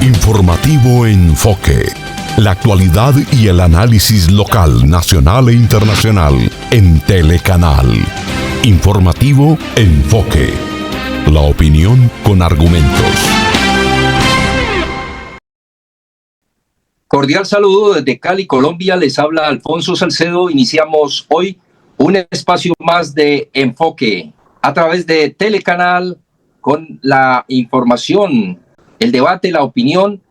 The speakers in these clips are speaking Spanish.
Informativo Enfoque. La actualidad y el análisis local, nacional e internacional en Telecanal. Informativo Enfoque. La opinión con argumentos. Cordial saludo desde Cali, Colombia. Les habla Alfonso Salcedo. Iniciamos hoy un espacio más de Enfoque a través de Telecanal con la información, el debate, la opinión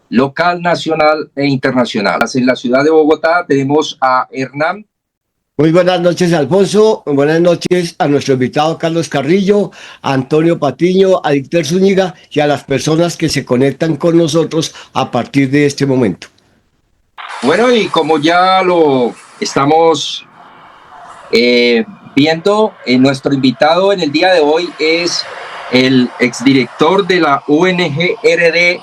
local, nacional e internacional. En la ciudad de Bogotá tenemos a Hernán. Muy buenas noches, Alfonso. Buenas noches a nuestro invitado Carlos Carrillo, a Antonio Patiño, a Dicter Zúñiga y a las personas que se conectan con nosotros a partir de este momento. Bueno, y como ya lo estamos viendo, nuestro invitado en el día de hoy es el exdirector de la ONG RD,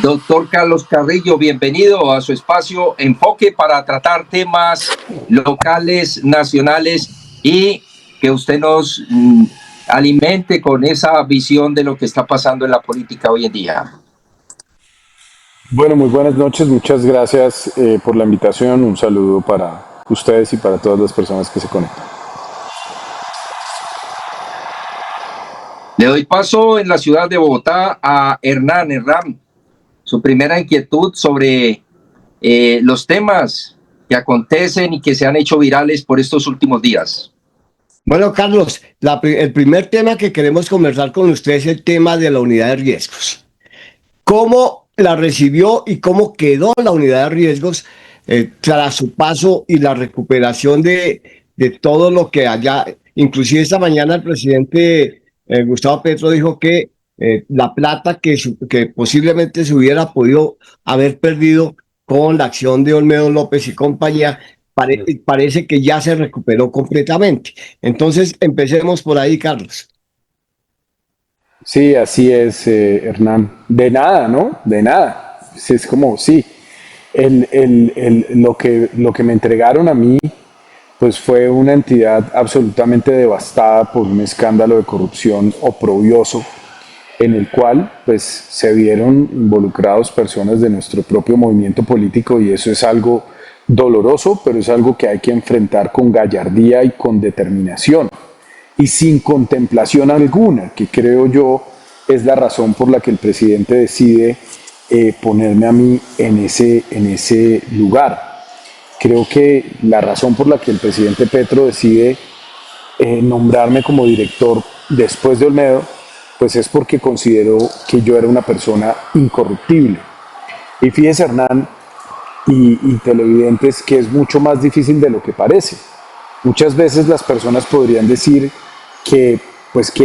doctor Carlos Carrillo. Bienvenido a su espacio Enfoque para tratar temas locales, nacionales y que usted nos alimente con esa visión de lo que está pasando en la política hoy en día. Bueno, muy buenas noches, muchas gracias por la invitación, un saludo para ustedes y para todas las personas que se conectan. Le doy paso en la ciudad de Bogotá a Hernán. Hernán, su primera inquietud sobre los temas que acontecen y que se han hecho virales por estos últimos días. Bueno, Carlos, el primer tema que queremos conversar con usted es el tema de la unidad de riesgos. ¿Cómo la recibió y cómo quedó la unidad de riesgos tras su paso y la recuperación de todo lo que allá? Inclusive esta mañana el presidente Gustavo Petro dijo que la plata que posiblemente se hubiera podido haber perdido con la acción de Olmedo López y compañía, parece que ya se recuperó completamente. Entonces, empecemos por ahí, Carlos. Sí, así es, Hernán. De nada, ¿no? De nada. Es como, sí, lo que me entregaron a mí, pues fue una entidad absolutamente devastada por un escándalo de corrupción oprobioso, en el cual pues se vieron involucrados personas de nuestro propio movimiento político, y eso es algo doloroso, pero es algo que hay que enfrentar con gallardía y con determinación y sin contemplación alguna, que creo yo es la razón por la que el presidente decide ponerme a mí en ese lugar. Creo que la razón por la que el presidente Petro decide nombrarme como director después de Olmedo, pues es porque consideró que yo era una persona incorruptible. Y fíjese, Hernán y televidentes, que es mucho más difícil de lo que parece. Muchas veces las personas podrían decir que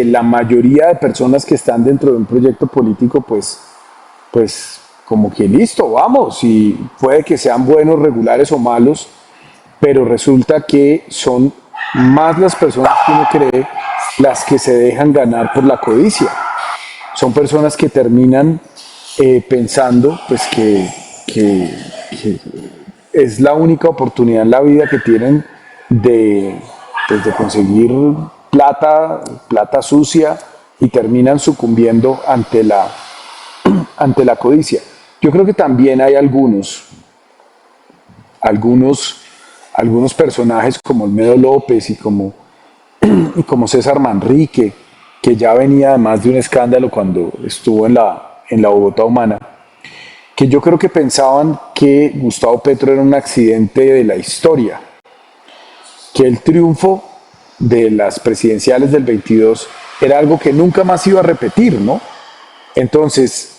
la mayoría de personas que están dentro de un proyecto político, pues como que listo, vamos, y puede que sean buenos, regulares o malos, pero resulta que son más las personas que uno cree las que se dejan ganar por la codicia. Son personas que terminan pensando pues que es la única oportunidad en la vida que tienen de conseguir plata sucia, y terminan sucumbiendo ante la codicia. Yo creo que también hay algunos personajes como Olmedo López y como César Manrique, que ya venía además de un escándalo cuando estuvo en la Bogotá Humana, que yo creo que pensaban que Gustavo Petro era un accidente de la historia, que el triunfo de las presidenciales del 22 era algo que nunca más iba a repetir, ¿no? Entonces,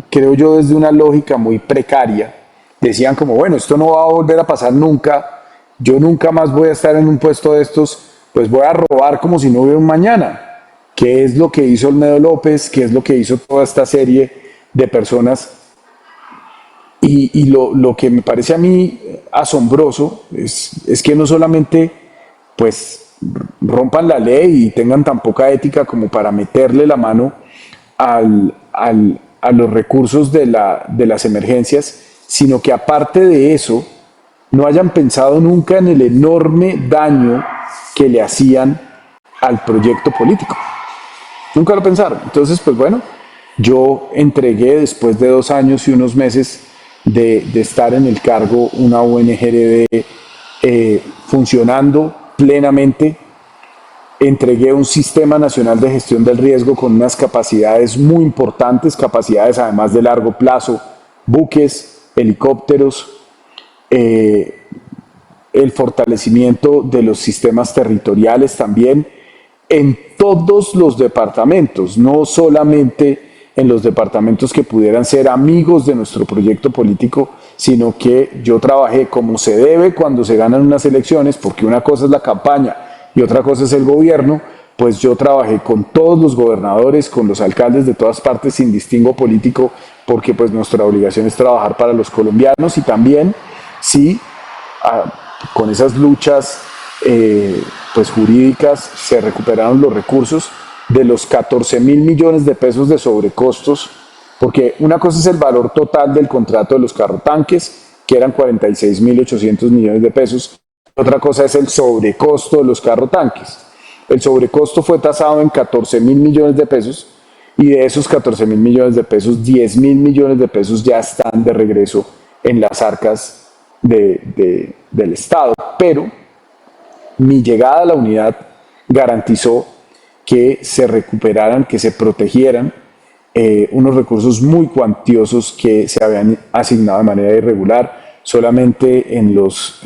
creo yo, desde una lógica muy precaria, decían como, bueno, esto no va a volver a pasar nunca, yo nunca más voy a estar en un puesto de estos, pues voy a robar como si no hubiera un mañana. ¿Qué es lo que hizo Olmedo López? ¿Qué es lo que hizo toda esta serie de personas? Y lo que me parece a mí asombroso es que no solamente pues rompan la ley y tengan tan poca ética como para meterle la mano a los recursos de las emergencias, sino que aparte de eso no hayan pensado nunca en el enorme daño que le hacían al proyecto político. Nunca lo pensaron. Entonces, pues bueno, yo entregué, después de 2 años y unos meses de estar en el cargo, una ONG funcionando plenamente. Entregué un sistema nacional de gestión del riesgo con unas capacidades muy importantes, capacidades además de largo plazo, buques, helicópteros, el fortalecimiento de los sistemas territoriales también en todos los departamentos, no solamente en los departamentos que pudieran ser amigos de nuestro proyecto político, sino que yo trabajé como se debe cuando se ganan unas elecciones, porque una cosa es la campaña y otra cosa es el gobierno. Pues yo trabajé con todos los gobernadores, con los alcaldes de todas partes sin distingo político, porque pues nuestra obligación es trabajar para los colombianos. Y también, sí, con esas luchas pues jurídicas se recuperaron los recursos de los 14.000 millones de pesos de sobrecostos, porque una cosa es el valor total del contrato de los carrotanques, que eran 46.800 millones de pesos, otra cosa es el sobrecosto de los carrotanques. El sobrecosto fue tasado en 14.000 millones de pesos, y de esos 14.000 millones de pesos, 10.000 millones de pesos ya están de regreso en las arcas del Estado. Pero mi llegada a la unidad garantizó que se recuperaran, que se protegieran unos recursos muy cuantiosos que se habían asignado de manera irregular. Solamente en los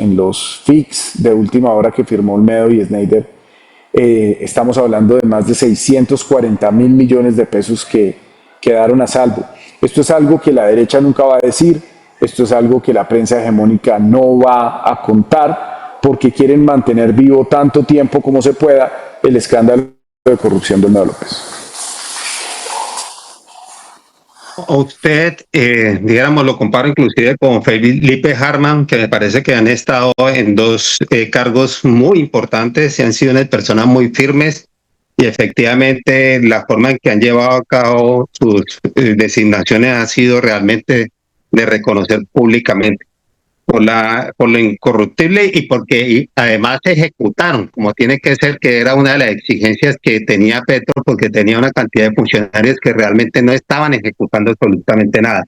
FICs de última hora que firmó Olmedo y Schneider, estamos hablando de más de 640.000 millones de pesos que quedaron a salvo. Esto es algo que la derecha nunca va a decir, esto es algo que la prensa hegemónica no va a contar, porque quieren mantener vivo tanto tiempo como se pueda el escándalo de corrupción de Olmedo López. Usted, digamos, lo comparo inclusive con Felipe Hartmann, que me parece que han estado en dos cargos muy importantes y han sido unas personas muy firmes, y efectivamente la forma en que han llevado a cabo sus designaciones ha sido realmente de reconocer públicamente por lo incorruptible, y porque además ejecutaron como tiene que ser, que era una de las exigencias que tenía Petro, porque tenía una cantidad de funcionarios que realmente no estaban ejecutando absolutamente nada.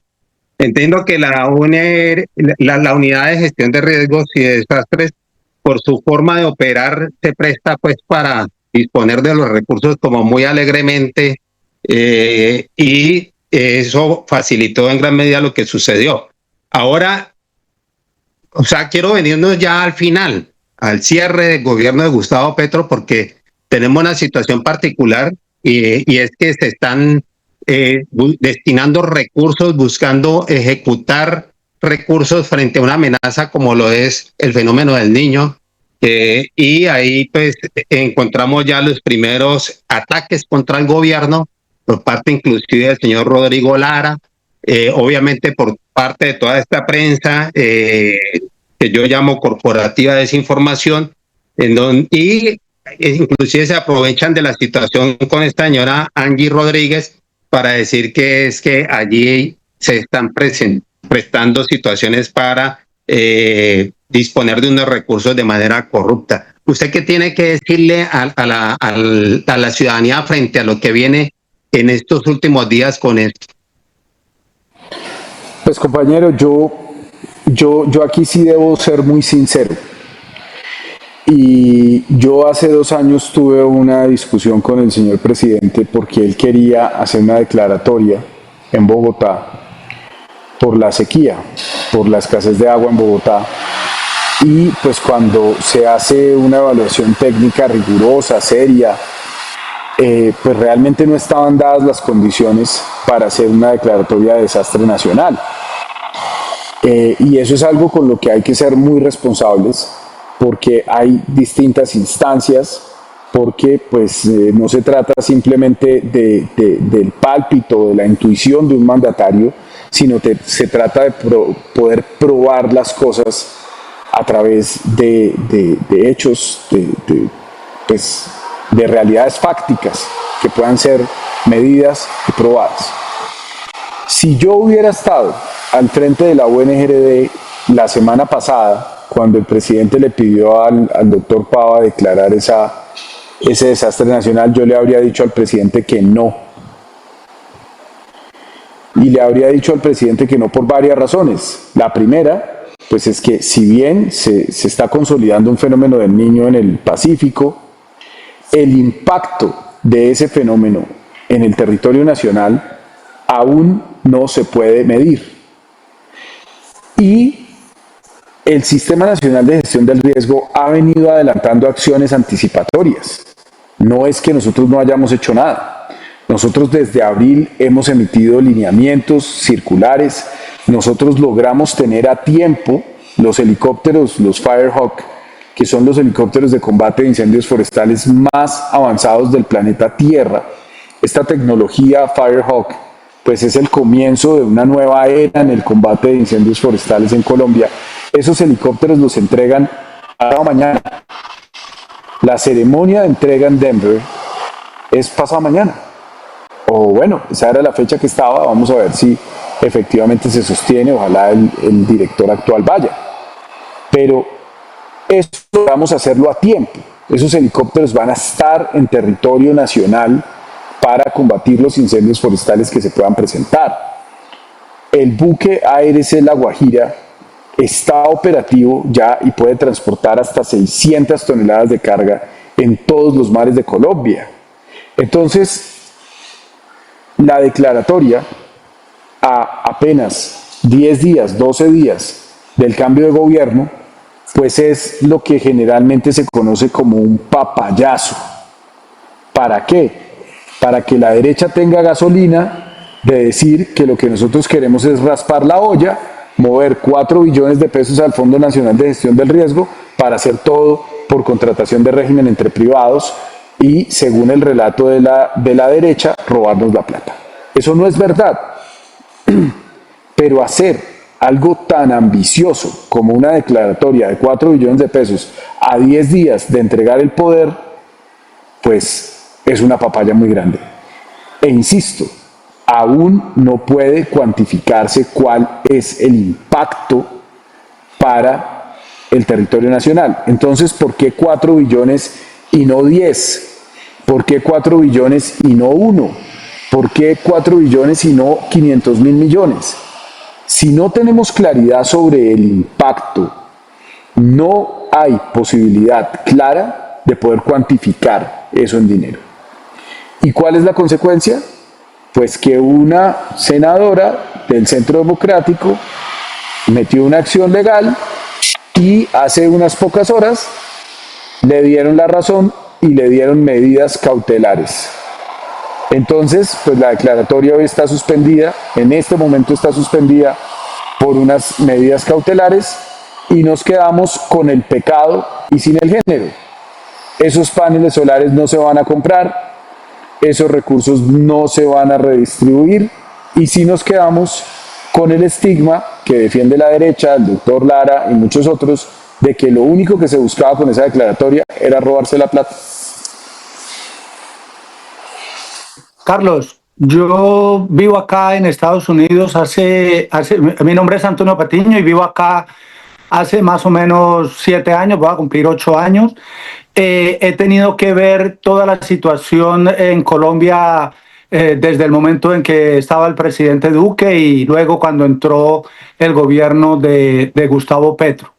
Entiendo que la unidad de gestión de riesgos y de desastres, por su forma de operar, se presta pues para disponer de los recursos como muy alegremente, y eso facilitó en gran medida lo que sucedió. Ahora, o sea, quiero venirnos ya al final, al cierre del gobierno de Gustavo Petro, porque tenemos una situación particular, y es que se están destinando recursos, buscando ejecutar recursos frente a una amenaza como lo es el fenómeno del Niño, y ahí pues encontramos ya los primeros ataques contra el gobierno por parte inclusive del señor Rodrigo Lara, obviamente por parte de toda esta prensa que yo llamo corporativa desinformación, y inclusive se aprovechan de la situación con esta señora Angie Rodríguez para decir que es que allí se están prestando situaciones para disponer de unos recursos de manera corrupta. ¿Usted qué tiene que decirle a la ciudadanía frente a lo que viene en estos últimos días con esto? Pues compañero, yo aquí sí debo ser muy sincero. Y yo hace 2 años tuve una discusión con el señor presidente porque él quería hacer una declaratoria en Bogotá por la sequía, por la escasez de agua en Bogotá. Y pues cuando se hace una evaluación técnica rigurosa, seria, pues realmente no estaban dadas las condiciones para hacer una declaratoria de desastre nacional. Y eso es algo con lo que hay que ser muy responsables, porque hay distintas instancias, porque pues no se trata simplemente del pálpito, de la intuición de un mandatario, sino que se trata de poder probar las cosas a través de hechos, de realidades fácticas que puedan ser medidas y probadas. Si yo hubiera estado al frente de la UNGRD la semana pasada, cuando el presidente le pidió al doctor Pava declarar ese desastre nacional, yo le habría dicho al presidente que no. Y le habría dicho al presidente que no por varias razones. La primera, pues es que si bien se está consolidando un fenómeno del Niño en el Pacífico, el impacto de ese fenómeno en el territorio nacional aún no se puede medir. Y el Sistema Nacional de Gestión del Riesgo ha venido adelantando acciones anticipatorias. No es que nosotros no hayamos hecho nada. Nosotros desde abril hemos emitido lineamientos circulares. Nosotros logramos tener a tiempo los helicópteros, los Firehawk, que son los helicópteros de combate de incendios forestales más avanzados del planeta Tierra. Esta tecnología Firehawk pues es el comienzo de una nueva era en el combate de incendios forestales en Colombia. Esos helicópteros los entregan pasado mañana. La ceremonia de entrega en Denver es pasado mañana. O bueno, esa era la fecha que estaba. Vamos a ver si efectivamente se sostiene. Ojalá el director actual vaya. Pero esto vamos a hacerlo a tiempo. Esos helicópteros van a estar en territorio nacional para combatir los incendios forestales que se puedan presentar. El buque ARC La Guajira está operativo ya y puede transportar hasta 600 toneladas de carga en todos los mares de Colombia. Entonces, la declaratoria a apenas 10 días, 12 días del cambio de gobierno, pues es lo que generalmente se conoce como un papayazo. ¿Para qué? Para que la derecha tenga gasolina de decir que lo que nosotros queremos es raspar la olla, mover 4 billones de pesos al Fondo Nacional de Gestión del Riesgo para hacer todo por contratación de régimen entre privados y, según el relato de la derecha, robarnos la plata. Eso no es verdad. Pero hacer algo tan ambicioso como una declaratoria de 4 billones de pesos a 10 días de entregar el poder, pues es una papaya muy grande. E insisto, aún no puede cuantificarse cuál es el impacto para el territorio nacional. Entonces, ¿por qué 4 billones y no 10? ¿Por qué 4 billones y no 1? ¿Por qué 4 billones y no 500 mil millones? Si no tenemos claridad sobre el impacto, no hay posibilidad clara de poder cuantificar eso en dinero. ¿Y cuál es la consecuencia? Pues que una senadora del Centro Democrático metió una acción legal y hace unas pocas horas le dieron la razón y le dieron medidas cautelares. Entonces, pues la declaratoria hoy está suspendida, en este momento está suspendida por unas medidas cautelares y nos quedamos con el pecado y sin el género. Esos paneles solares no se van a comprar, esos recursos no se van a redistribuir y sí nos quedamos con el estigma que defiende la derecha, el doctor Lara y muchos otros, de que lo único que se buscaba con esa declaratoria era robarse la plata. Carlos, yo vivo acá en Estados Unidos mi nombre es Antonio Patiño y vivo acá hace más o menos 7 años, voy a cumplir 8 años. He tenido que ver toda la situación en Colombia desde el momento en que estaba el presidente Duque y luego cuando entró el gobierno de Gustavo Petro.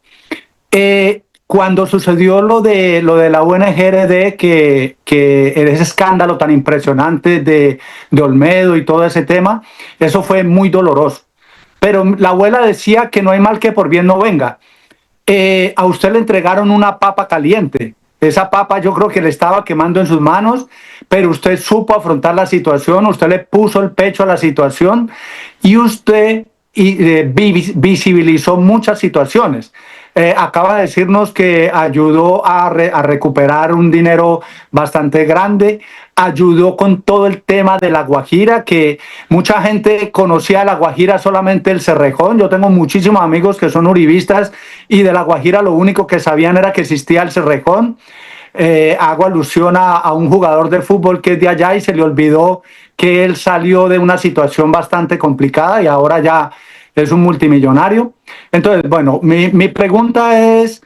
Cuando sucedió lo de la UNGRD, que ese escándalo tan impresionante de Olmedo y todo ese tema, eso fue muy doloroso. Pero la abuela decía que no hay mal que por bien no venga. A usted le entregaron una papa caliente. Esa papa yo creo que le estaba quemando en sus manos, pero usted supo afrontar la situación, usted le puso el pecho a la situación y usted visibilizó muchas situaciones. Acaba de decirnos que ayudó a recuperar un dinero bastante grande, ayudó con todo el tema de La Guajira, que mucha gente conocía a La Guajira solamente el Cerrejón. Yo tengo muchísimos amigos que son uribistas y de La Guajira lo único que sabían era que existía el Cerrejón. Hago alusión a un jugador de fútbol que es de allá y se le olvidó que él salió de una situación bastante complicada y ahora ya es un multimillonario. Entonces, bueno, mi pregunta es,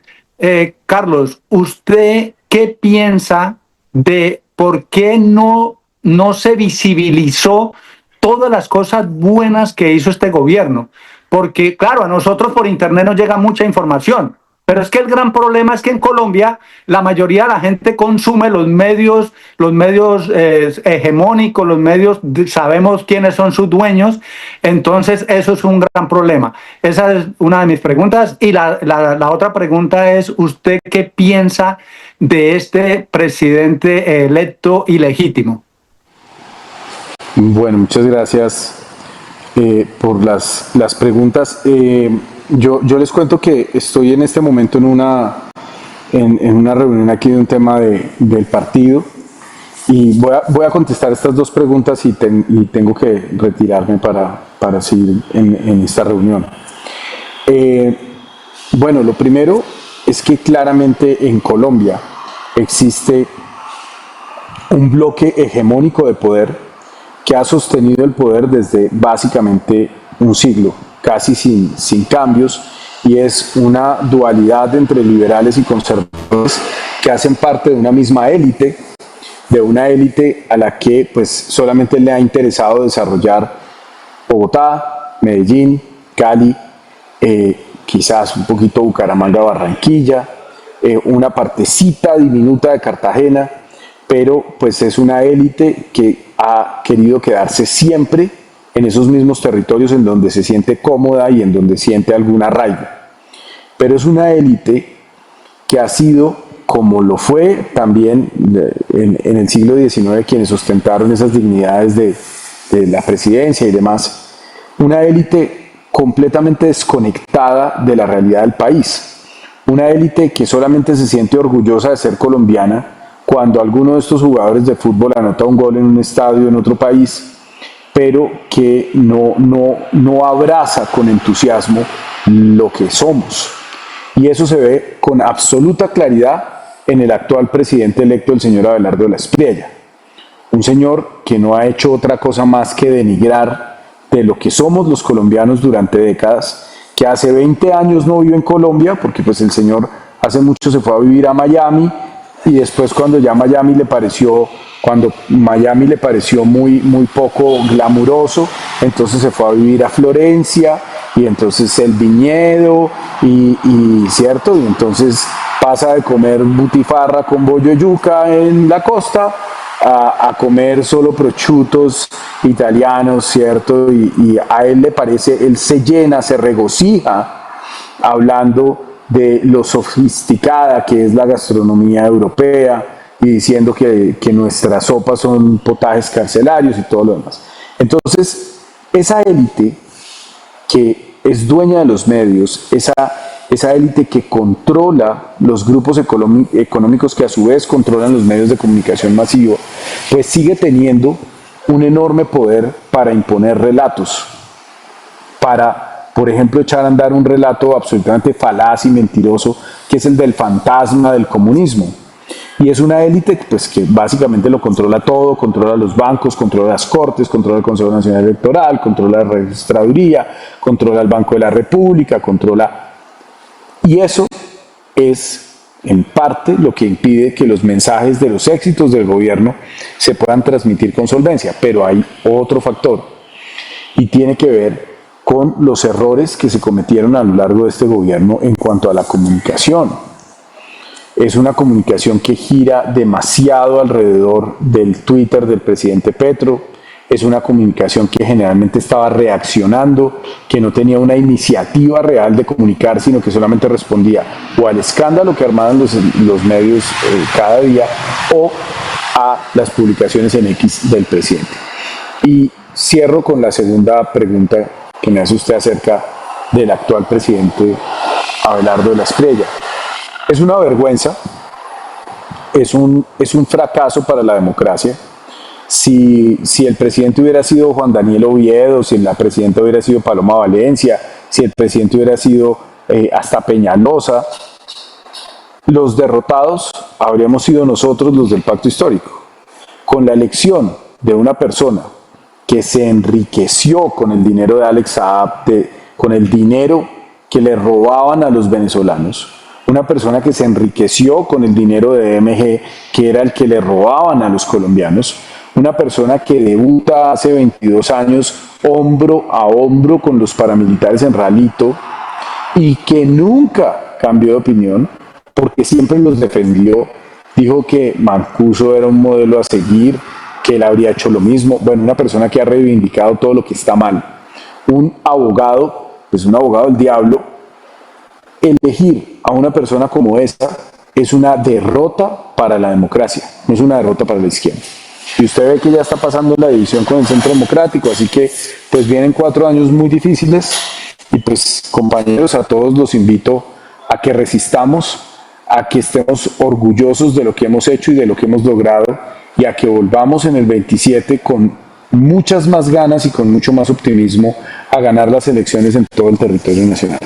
Carlos, ¿usted qué piensa de por qué no se visibilizó todas las cosas buenas que hizo este gobierno. Porque, claro, a nosotros por internet nos llega mucha información, pero es que el gran problema es que en Colombia la mayoría de la gente consume los medios hegemónicos, los medios, sabemos quiénes son sus dueños, entonces eso es un gran problema. Esa es una de mis preguntas. Y la otra pregunta es, ¿usted qué piensa de este presidente electo ilegítimo? Bueno, muchas gracias por las preguntas. Yo les cuento que estoy en este momento en una reunión aquí de un tema del partido y voy a contestar estas dos preguntas y tengo que retirarme para seguir en esta reunión. Bueno, lo primero es que claramente en Colombia existe un bloque hegemónico de poder que ha sostenido el poder desde básicamente un siglo, casi sin cambios, y es una dualidad entre liberales y conservadores que hacen parte de una misma élite, a la que pues solamente le ha interesado desarrollar Bogotá, Medellín, Cali, quizás un poquito Bucaramanga, Barranquilla, una partecita diminuta de Cartagena, pero pues es una élite que ha querido quedarse siempre en esos mismos territorios en donde se siente cómoda y en donde siente algún arraigo. Pero es una élite que ha sido, como lo fue también en el siglo XIX, quienes ostentaron esas dignidades de la presidencia y demás, una élite completamente desconectada de la realidad del país, una élite que solamente se siente orgullosa de ser colombiana cuando alguno de estos jugadores de fútbol anota un gol en un estadio en otro país, pero que no abraza con entusiasmo lo que somos. Y eso se ve con absoluta claridad en el actual presidente electo, el señor Abelardo de la Espriella. Un señor que no ha hecho otra cosa más que denigrar de lo que somos los colombianos durante décadas, que hace 20 años no vive en Colombia, porque pues el señor hace mucho se fue a vivir a Miami, y después cuando Miami le pareció muy poco glamuroso, entonces se fue a vivir a Florencia, y entonces el viñedo, y cierto, y entonces pasa de comer butifarra con bollo yuca en la costa a comer solo prosciutos italianos, cierto, y a él le parece, él se llena, se regocija hablando de lo sofisticada que es la gastronomía europea y diciendo que nuestras sopas son potajes carcelarios y todo lo demás. Entonces, esa élite que es dueña de los medios, esa élite que controla los grupos económicos que a su vez controlan los medios de comunicación masivo, pues sigue teniendo un enorme poder para imponer relatos, para, por ejemplo, echar a andar un relato absolutamente falaz y mentiroso, que es el del fantasma del comunismo. Y es una élite pues, que básicamente lo controla todo, controla los bancos, controla las cortes, controla el Consejo Nacional Electoral, controla la registraduría, controla el Banco de la República, controla... Y eso es, en parte, lo que impide que los mensajes de los éxitos del gobierno se puedan transmitir con solvencia. Pero hay otro factor, y tiene que ver con los errores que se cometieron a lo largo de este gobierno en cuanto a la comunicación. Es una comunicación que gira demasiado alrededor del Twitter del presidente Petro, es una comunicación que generalmente estaba reaccionando, que no tenía una iniciativa real de comunicar, sino que solamente respondía o al escándalo que armaban los medios cada día o a las publicaciones en X del presidente. Y cierro con la segunda pregunta que me hace usted acerca del actual presidente Abelardo de la Espriella. Es una vergüenza, es un fracaso para la democracia. Si el presidente hubiera sido Juan Daniel Oviedo, si la presidenta hubiera sido Paloma Valencia, si el presidente hubiera sido hasta Peñalosa, los derrotados habríamos sido nosotros, los del pacto histórico. Con la elección de una persona que se enriqueció con el dinero de Alex Saab, con el dinero que le robaban a los venezolanos, una persona que se enriqueció con el dinero de DMG, que era el que le robaban a los colombianos, una persona que debuta hace 22 años hombro a hombro con los paramilitares en Ralito y que nunca cambió de opinión porque siempre los defendió, dijo que Mancuso era un modelo a seguir, que él habría hecho lo mismo. Bueno, una persona que ha reivindicado todo lo que está mal. Un abogado, pues un abogado del diablo, elegir a una persona como esta es una derrota para la democracia, no es una derrota para la izquierda. Y usted ve que ya está pasando la división con el Centro Democrático, así que pues vienen 4 años muy difíciles y pues compañeros, a todos los invito a que resistamos, a que estemos orgullosos de lo que hemos hecho y de lo que hemos logrado y a que volvamos en el 27 con muchas más ganas y con mucho más optimismo a ganar las elecciones en todo el territorio nacional.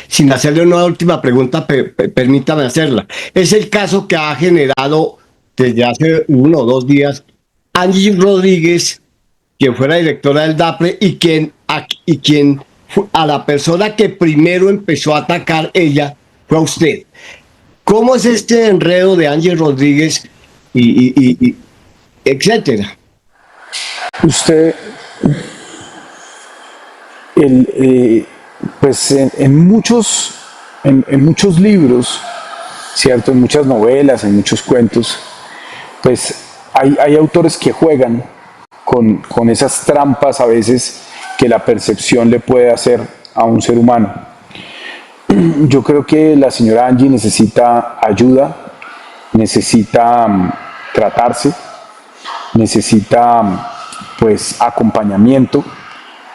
Sin hacerle una última pregunta, permítame hacerla. Es el caso que ha generado desde hace 1 o 2 días Angie Rodríguez, quien fuera directora del DAPRE y quien a la persona que primero empezó a atacar ella fue a usted. ¿Cómo es este enredo de Angie Rodríguez y etcétera? Usted, pues en muchos libros, ¿cierto? En muchas novelas, en muchos cuentos, pues hay autores que juegan con esas trampas a veces que la percepción le puede hacer a un ser humano. Yo creo que la señora Angie necesita ayuda, necesita tratarse, necesita pues acompañamiento,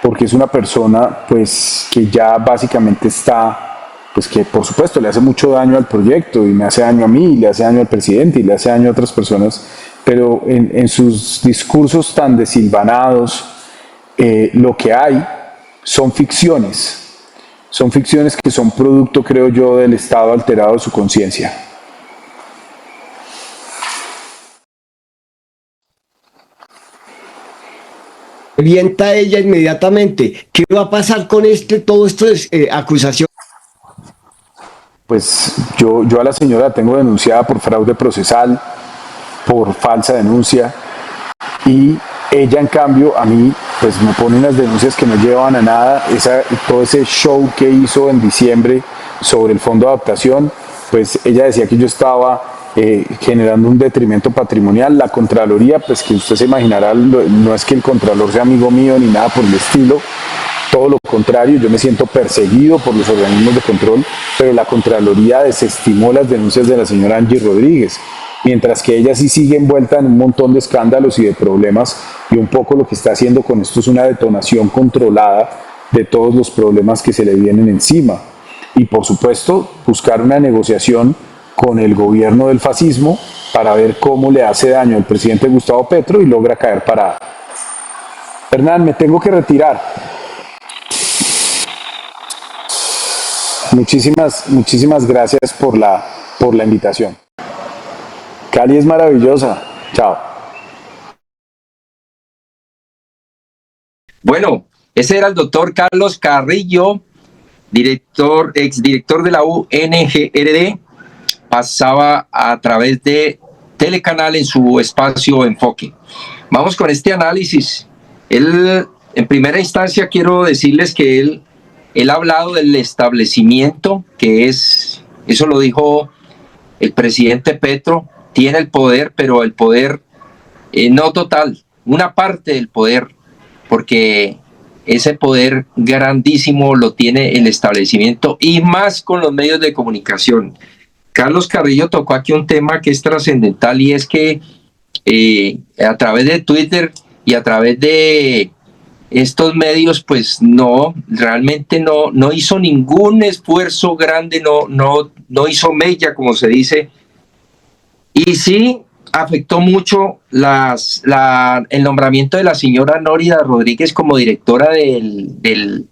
porque es una persona pues que ya básicamente está, pues que por supuesto le hace mucho daño al proyecto y me hace daño a mí, y le hace daño al presidente y le hace daño a otras personas, pero en sus discursos tan desilvanados lo que hay son ficciones que son producto, creo yo, del estado alterado de su conciencia. Revienta ella inmediatamente. ¿Qué va a pasar con todo esto de acusación? Pues yo a la señora la tengo denunciada por fraude procesal, por falsa denuncia, y ella en cambio a mí pues me pone unas denuncias que no llevan a nada. Todo ese show que hizo en diciembre sobre el fondo de adaptación, pues ella decía que yo estaba generando un detrimento patrimonial. La Contraloría, pues que usted se imaginará, no es que el Contralor sea amigo mío ni nada por el estilo, todo lo contrario, yo me siento perseguido por los organismos de control, pero la Contraloría desestimó las denuncias de la señora Angie Rodríguez, mientras que ella sí sigue envuelta en un montón de escándalos y de problemas, y un poco lo que está haciendo con esto es una detonación controlada de todos los problemas que se le vienen encima. Y por supuesto, buscar una negociación con el gobierno del fascismo para ver cómo le hace daño al presidente Gustavo Petro y logra caer parada. Hernán, me tengo que retirar. Muchísimas gracias por la invitación. Cali es maravillosa. Chao. Bueno, ese era el doctor Carlos Carrillo, exdirector de la UNGRD. Pasaba a través de Telecanal en su espacio Enfoque. Vamos con este análisis. Él, en primera instancia, quiero decirles que él ha hablado del establecimiento, que es, eso lo dijo el presidente Petro, tiene el poder, pero el poder no total, una parte del poder, porque ese poder grandísimo lo tiene el establecimiento y más con los medios de comunicación. Carlos Carrillo tocó aquí un tema que es trascendental y es que a través de Twitter y a través de estos medios, pues realmente no hizo ningún esfuerzo grande, no hizo mella, como se dice, y sí afectó mucho el nombramiento de la señora Nórida Rodríguez como directora del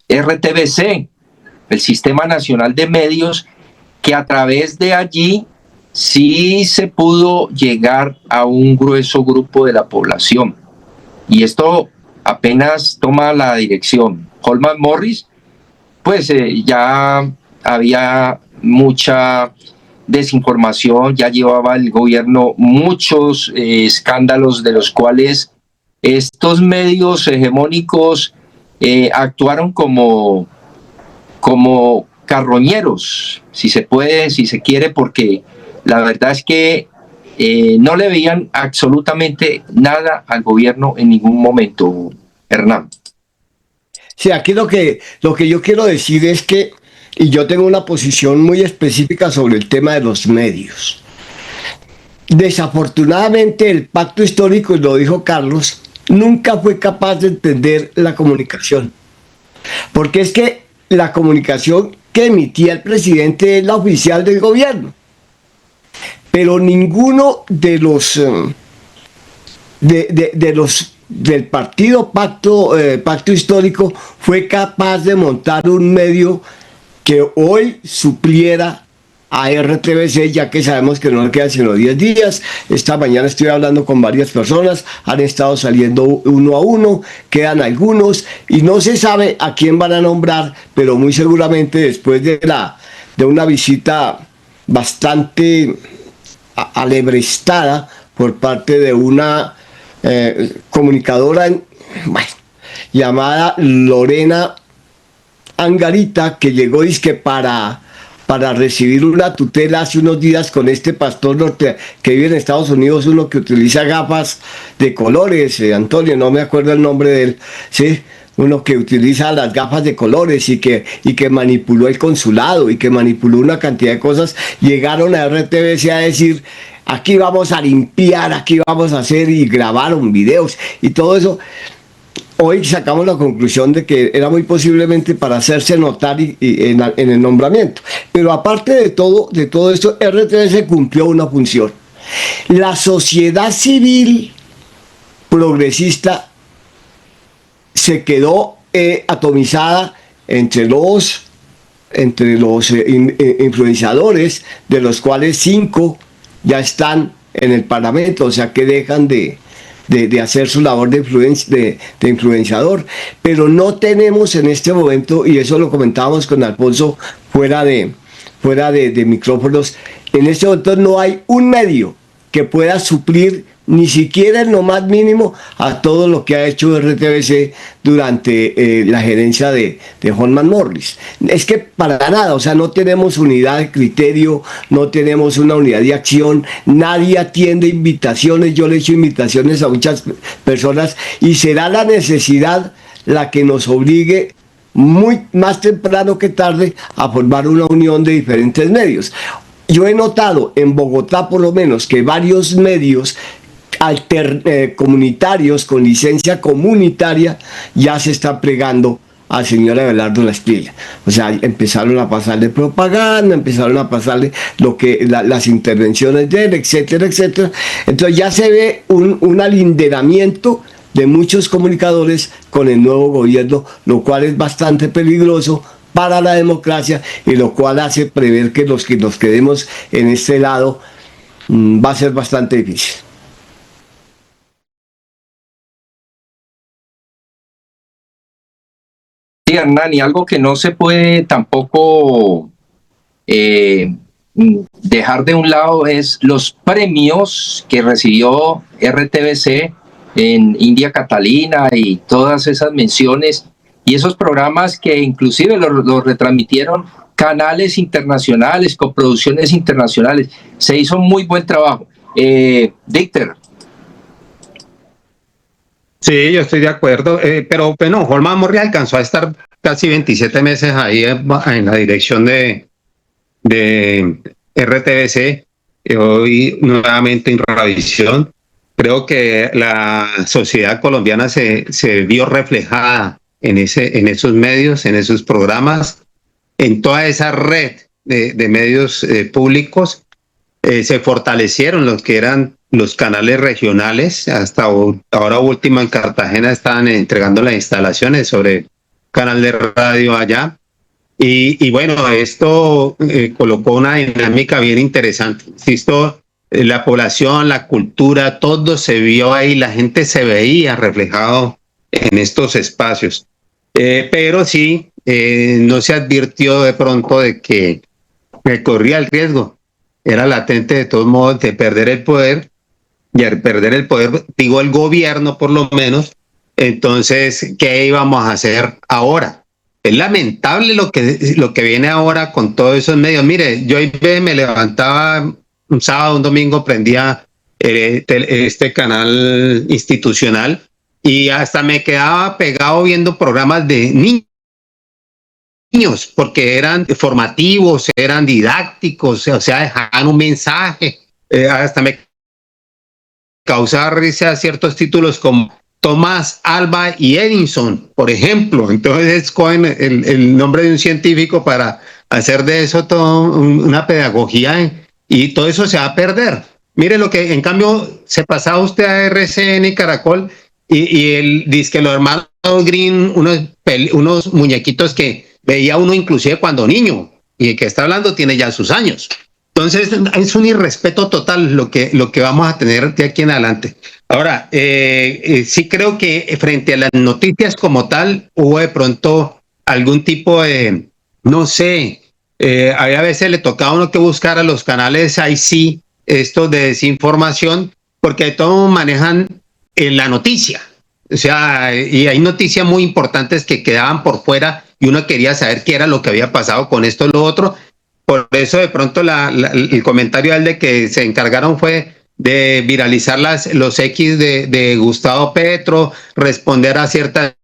RTBC, el Sistema Nacional de Medios, que a través de allí sí se pudo llegar a un grueso grupo de la población. Y esto apenas toma la dirección Holman Morris, pues ya había mucha desinformación, ya llevaba el gobierno muchos escándalos de los cuales estos medios hegemónicos actuaron como carroñeros, si se puede, si se quiere, porque la verdad es que no le veían absolutamente nada al gobierno en ningún momento, Hernán. Sí, aquí lo que yo quiero decir es que, y yo tengo una posición muy específica sobre el tema de los medios. Desafortunadamente el pacto histórico, y lo dijo Carlos, nunca fue capaz de entender la comunicación. Porque es que la comunicación que emitía el presidente es la oficial del gobierno. Pero ninguno de los del partido pacto histórico fue capaz de montar un medio que hoy supliera a RTBC, ya que sabemos que no le quedan sino 10 días. Esta mañana estoy hablando con varias personas, han estado saliendo uno a uno, quedan algunos y no se sabe a quién van a nombrar, pero muy seguramente después de una visita bastante alebrestada por parte de una comunicadora llamada Lorena Angarita, que llegó dizque para recibir una tutela hace unos días con este pastor que vive en Estados Unidos, uno que utiliza gafas de colores, Antonio, no me acuerdo el nombre de él, ¿sí? Uno que utiliza las gafas de colores y que manipuló el consulado y que manipuló una cantidad de cosas. Llegaron a RTBC a decir: aquí vamos a limpiar, aquí vamos a hacer, y grabaron videos y todo eso. Hoy sacamos la conclusión de que era muy posiblemente para hacerse notar en el nombramiento. Pero aparte de todo esto, RTBC cumplió una función. La sociedad civil progresista se quedó atomizada entre los influenciadores, de los cuales 5 ya están en el Parlamento, o sea que dejan de hacer su labor de influenciador, pero no tenemos en este momento, y eso lo comentábamos con Alfonso fuera de micrófonos, en este momento no hay un medio que pueda suplir ni siquiera en lo más mínimo a todo lo que ha hecho RTBC durante la gerencia de Holman Morris. Es que para nada, o sea, no tenemos unidad de criterio, no tenemos una unidad de acción, nadie atiende invitaciones, yo le he hecho invitaciones a muchas personas y será la necesidad la que nos obligue más temprano que tarde a formar una unión de diferentes medios. Yo he notado en Bogotá por lo menos que varios medios comunitarios con licencia comunitaria ya se están plegando al señor Abelardo Lasprilla. O sea, empezaron a pasarle propaganda, empezaron a pasarle las intervenciones de él, etcétera, etcétera. Entonces ya se ve un alinderamiento de muchos comunicadores con el nuevo gobierno, lo cual es bastante peligroso para la democracia y lo cual hace prever que los que nos quedemos en este lado va a ser bastante difícil. Sí, Hernán, y algo que no se puede tampoco dejar de un lado es los premios que recibió RTBC en India Catalina y todas esas menciones y esos programas que inclusive los retransmitieron canales internacionales, coproducciones internacionales. Se hizo muy buen trabajo. Dieter. Sí, yo estoy de acuerdo, pero bueno, Holman Morris alcanzó a estar casi 27 meses ahí en la dirección de RTBC, hoy nuevamente en Radiovisión. Creo que la sociedad colombiana se vio reflejada en esos medios, en esos programas, en toda esa red de medios públicos. Se fortalecieron los que eran los canales regionales. Hasta ahora último en Cartagena estaban entregando las instalaciones sobre canal de radio allá. Y bueno, esto colocó una dinámica bien interesante. Insisto, la población, la cultura, todo se vio ahí, la gente se veía reflejado en estos espacios. Pero sí, no se advirtió de pronto de que corría el riesgo era latente de todos modos de perder el poder, y al perder el poder, digo el gobierno por lo menos, entonces, ¿qué íbamos a hacer ahora? Es lamentable lo que viene ahora con todos esos medios. Mire, yo me levantaba un sábado, un domingo, prendía este canal institucional y hasta me quedaba pegado viendo programas de niños, porque eran formativos, eran didácticos, o sea, dejaban un mensaje. Hasta me causaba risa ciertos títulos como Tomás Alva y Edison, por ejemplo. Entonces escogen el nombre de un científico para hacer de eso toda una pedagogía, y todo eso se va a perder. Mire lo que, en cambio, se pasaba usted a RCN y Caracol y él dice que los hermanos Green, unos muñequitos que veía uno inclusive cuando niño, y el que está hablando tiene ya sus años. Entonces es un irrespeto total lo que vamos a tener de aquí en adelante. Ahora, sí creo que frente a las noticias como tal, hubo de pronto algún tipo de, no sé, a veces le tocaba a uno que buscar a los canales IC, estos de desinformación, porque todos manejan la noticia. O sea, y hay noticias muy importantes que quedaban por fuera y uno quería saber qué era lo que había pasado con esto o lo otro. Por eso de pronto el comentario de que se encargaron fue de viralizar los X de Gustavo Petro, responder a ciertas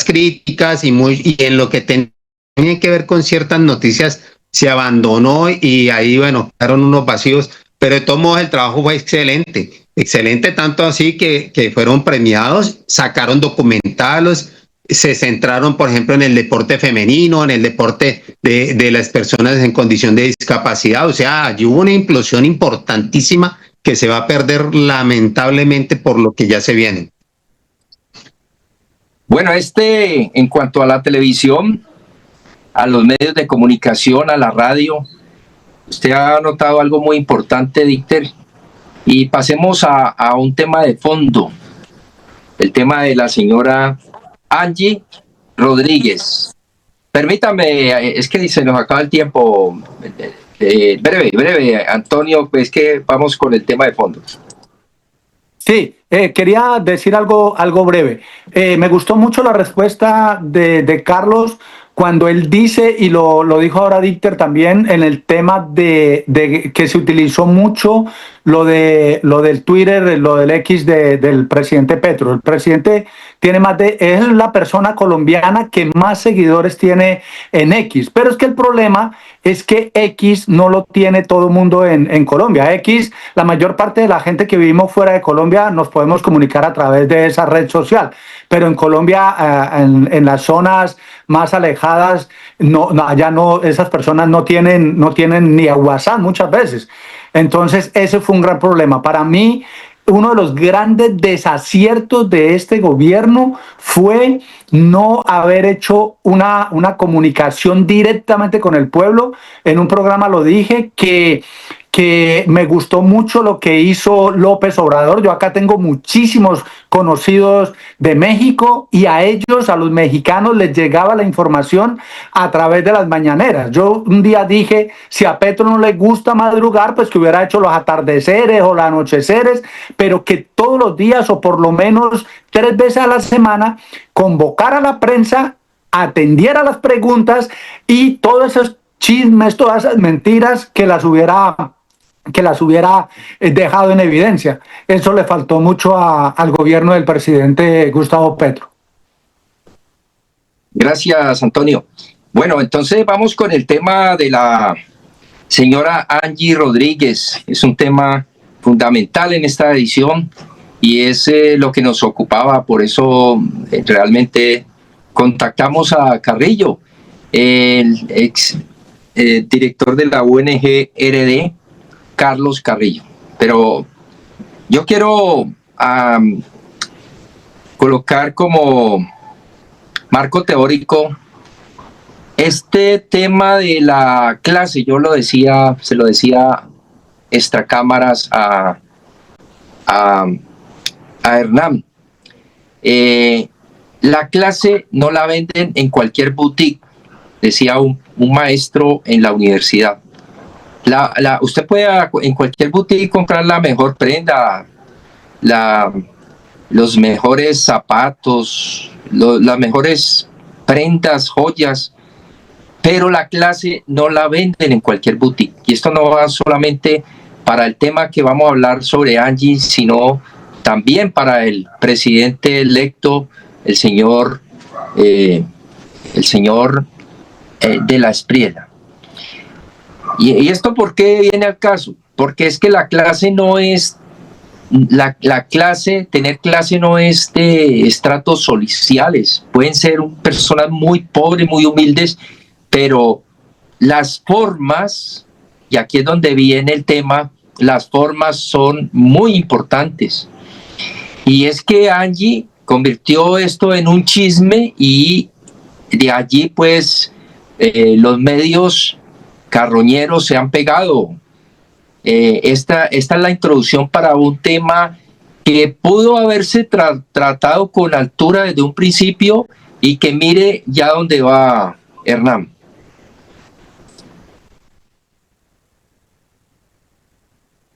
críticas y en lo que tenía que ver con ciertas noticias se abandonó, y ahí, bueno, quedaron unos vacíos, pero de todos modos el trabajo fue excelente, excelente, tanto así que fueron premiados, sacaron documentales, se centraron, por ejemplo, en el deporte femenino, en el deporte de las personas en condición de discapacidad. O sea, allí hubo una implosión importantísima que se va a perder lamentablemente por lo que ya se viene. Bueno, en cuanto a la televisión, a los medios de comunicación, a la radio, usted ha notado algo muy importante, Dicter, y pasemos a un tema de fondo, el tema de la señora Angie Rodríguez. Permítame, es que se nos acaba el tiempo. Breve, Antonio, pues que vamos con el tema de fondo. Sí, quería decir algo breve. Me gustó mucho la respuesta de Carlos cuando él dice, y lo dijo ahora Dicter también, en el tema de que se utilizó mucho lo del Twitter, lo del X del presidente Petro. El presidente es la persona colombiana que más seguidores tiene en X, pero es que el problema es que X no lo tiene todo el mundo en Colombia. X, la mayor parte de la gente que vivimos fuera de Colombia nos podemos comunicar a través de esa red social, pero en Colombia, en las zonas más alejadas, allá no, esas personas no tienen ni a WhatsApp muchas veces. Entonces ese fue un gran problema. Para mí, uno de los grandes desaciertos de este gobierno fue no haber hecho una comunicación directamente con el pueblo. En un programa lo dije que me gustó mucho lo que hizo López Obrador. Yo acá tengo muchísimos conocidos de México y a ellos, a los mexicanos, les llegaba la información a través de las mañaneras. Yo un día dije, si a Petro no le gusta madrugar, pues que hubiera hecho los atardeceres o los anocheceres, pero que todos los días o por lo menos 3 veces a la semana convocara a la prensa, atendiera las preguntas y todos esos chismes, todas esas mentiras que las hubiera dejado en evidencia. Eso le faltó mucho al gobierno del presidente Gustavo Petro. Gracias, Antonio. Bueno, entonces vamos con el tema de la señora Angie Rodríguez. Es un tema fundamental en esta edición y es lo que nos ocupaba. Por eso realmente contactamos a Carrillo, el ex director de la UNG-RD, Carlos Carrillo. Pero yo quiero colocar como marco teórico este tema de la clase. Yo se lo decía extra cámaras a Hernán. La clase no la venden en cualquier boutique, decía un maestro en la universidad. Usted puede en cualquier boutique comprar la mejor prenda, los mejores zapatos, las mejores prendas, joyas, pero la clase no la venden en cualquier boutique. Y esto no va solamente para el tema que vamos a hablar sobre Angie, sino también para el presidente electo, el señor de la Espriella. ¿Y esto por qué viene al caso? Porque es que la clase no es, tener clase no es de estratos sociales. Pueden ser personas muy pobres, muy humildes, pero las formas, y aquí es donde viene el tema, las formas son muy importantes. Y es que Angie convirtió esto en un chisme y de allí pues los medios carroñeros se han pegado. Esta es la introducción para un tema que pudo haberse tratado con altura desde un principio y que mire ya dónde va Hernán.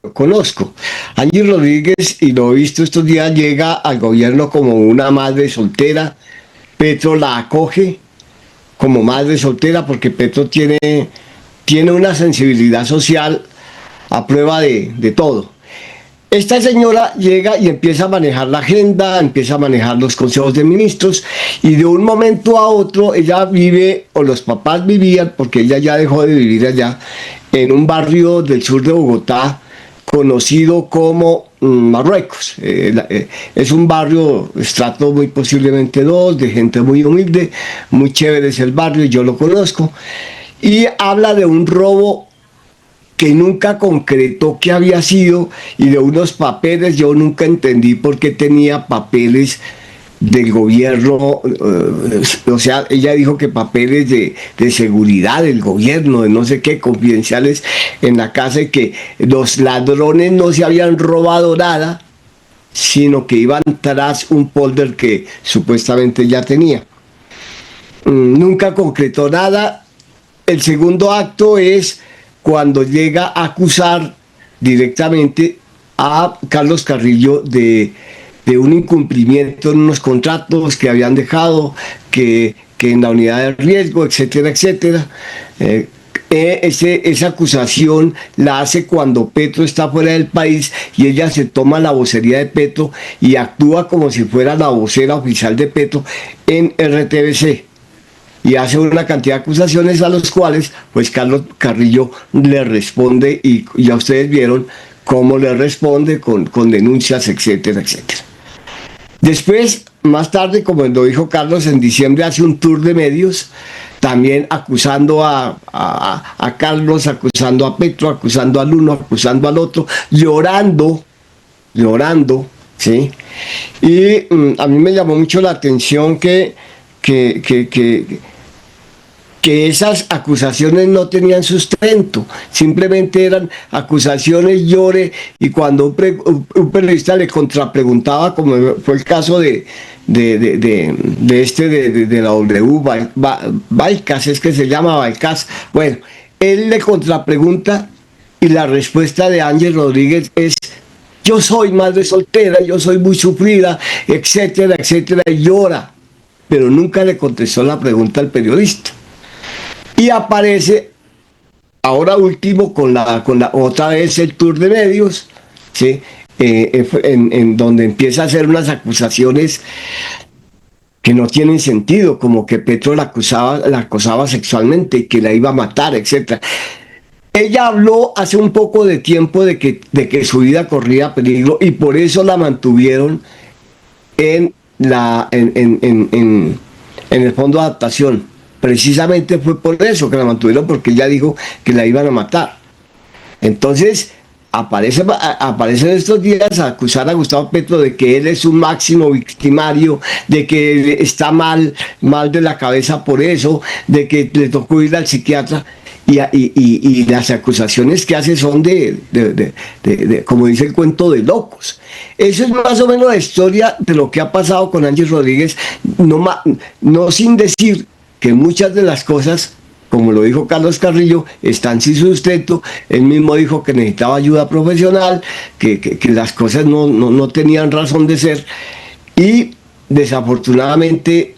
Lo conozco. Angie Rodríguez, y lo he visto estos días, llega al gobierno como una madre soltera. Petro la acoge como madre soltera porque Petro tiene una sensibilidad social a prueba de todo. Esta señora llega y empieza a manejar la agenda, empieza a manejar los consejos de ministros, y de un momento a otro ella vive, o los papás vivían, porque ella ya dejó de vivir allá, en un barrio del sur de Bogotá conocido como Marruecos. Es un barrio, estrato muy posiblemente 2, de gente muy humilde, muy chévere es el barrio, yo lo conozco, y habla de un robo que nunca concretó qué había sido, y de unos papeles. Yo nunca entendí por qué tenía papeles del gobierno, o sea, ella dijo que papeles de seguridad del gobierno, de no sé qué, confidenciales en la casa, y que los ladrones no se habían robado nada, sino que iban tras un polder que supuestamente ya tenía. Nunca concretó nada. El segundo acto es cuando llega a acusar directamente a Carlos Carrillo de un incumplimiento en unos contratos que habían dejado, que en la unidad de riesgo, etcétera, etcétera. Esa acusación la hace cuando Petro está fuera del país, y ella se toma la vocería de Petro y actúa como si fuera la vocera oficial de Petro en RTBC. Y hace una cantidad de acusaciones a los cuales pues Carlos Carrillo le responde, y ya ustedes vieron cómo le responde con denuncias, etcétera, etcétera. Después, más tarde, como lo dijo Carlos, en diciembre hace un tour de medios, también acusando a Carlos, acusando a Petro, acusando al uno, acusando al otro, llorando, ¿sí? Y a mí me llamó mucho la atención que esas acusaciones no tenían sustento, simplemente eran acusaciones, llore, y cuando un periodista le contrapreguntaba, como fue el caso de la W, Valcas, es que se llama Valcas, bueno, él le contrapregunta, y la respuesta de Angie Rodríguez es: yo soy madre soltera, yo soy muy sufrida, etcétera, etcétera, y llora, pero nunca le contestó la pregunta al periodista. Y aparece ahora último con la otra vez el tour de medios, ¿sí? En donde empieza a hacer unas acusaciones que no tienen sentido, como que Petro la acosaba sexualmente y que la iba a matar, etc. Ella habló hace un poco de tiempo de que su vida corría peligro, y por eso la mantuvieron en el fondo de adaptación. Precisamente fue por eso que la mantuvieron, porque ella dijo que la iban a matar. Entonces aparece en estos días a acusar a Gustavo Petro de que él es un máximo victimario, de que está mal de la cabeza por eso, de que le tocó ir al psiquiatra, y las acusaciones que hace son como dice el cuento, de locos. Eso es más o menos la historia de lo que ha pasado con Angie Rodríguez, no sin decir que muchas de las cosas, como lo dijo Carlos Carrillo, están sin sustento. Él mismo dijo que necesitaba ayuda profesional, que las cosas no tenían razón de ser. Y desafortunadamente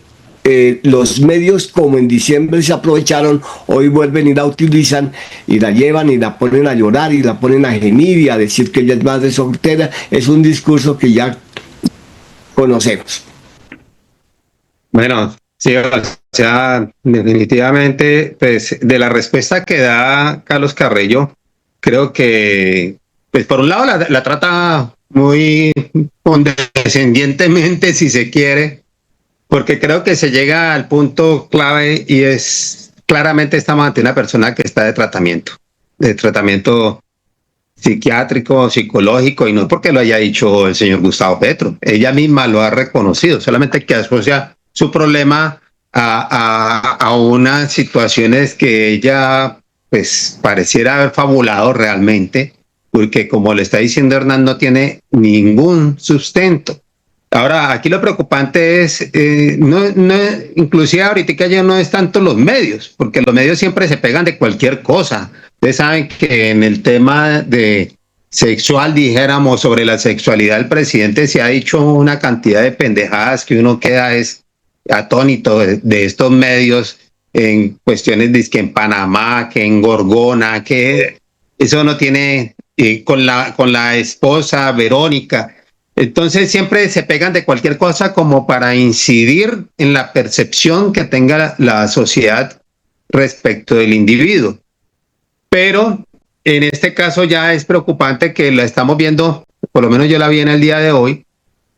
los medios, como en diciembre se aprovecharon, hoy vuelven y la utilizan y la llevan y la ponen a llorar y la ponen a gemir y a decir que ella es madre soltera. Es un discurso que ya conocemos. Bueno, sí, o sea, definitivamente, pues de la respuesta que da Carlos Carrillo, creo que, pues por un lado la trata muy condescendientemente, si se quiere, porque creo que se llega al punto clave y es claramente estamos ante una persona que está de tratamiento psiquiátrico, psicológico, y no porque lo haya dicho el señor Gustavo Petro, ella misma lo ha reconocido, solamente que asocia su problema a unas situaciones que ella pues pareciera haber fabulado realmente, porque como le está diciendo Hernán, no tiene ningún sustento. Ahora, aquí lo preocupante es, inclusive ahorita ya no es tanto los medios, porque los medios siempre se pegan de cualquier cosa. Ustedes saben que en el tema de sexual, dijéramos, sobre la sexualidad del presidente, se ha dicho una cantidad de pendejadas que uno queda es atónito de estos medios en cuestiones de que en Panamá, que en Gorgona, que eso no tiene, con la esposa Verónica. Entonces siempre se pegan de cualquier cosa como para incidir en la percepción que tenga la sociedad respecto del individuo. Pero en este caso ya es preocupante que la estamos viendo, por lo menos yo la vi en el día de hoy,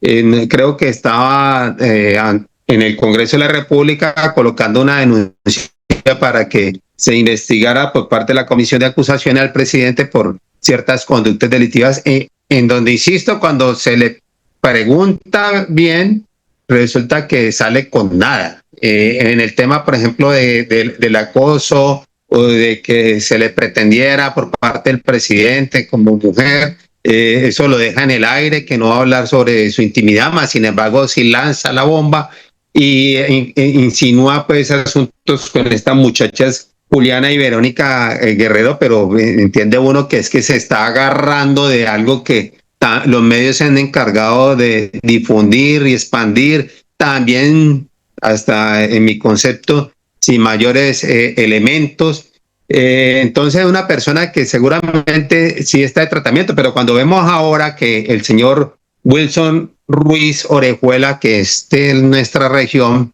creo que estaba en el Congreso de la República colocando una denuncia para que se investigara por parte de la Comisión de Acusación al presidente por ciertas conductas delictivas, en donde, insisto, cuando se le pregunta bien, resulta que sale con nada. En el tema, por ejemplo, del acoso o de que se le pretendiera por parte del presidente como mujer, eso lo deja en el aire, que no va a hablar sobre su intimidad, más sin embargo, si lanza la bomba y insinúa pues asuntos con estas muchachas Juliana y Verónica Guerrero, pero entiende uno que es que se está agarrando de algo que los medios se han encargado de difundir y expandir, también hasta en mi concepto, sin mayores elementos. Entonces una persona que seguramente sí está de tratamiento, pero cuando vemos ahora que el señor Wilson Ruiz Orejuela, que esté en nuestra región,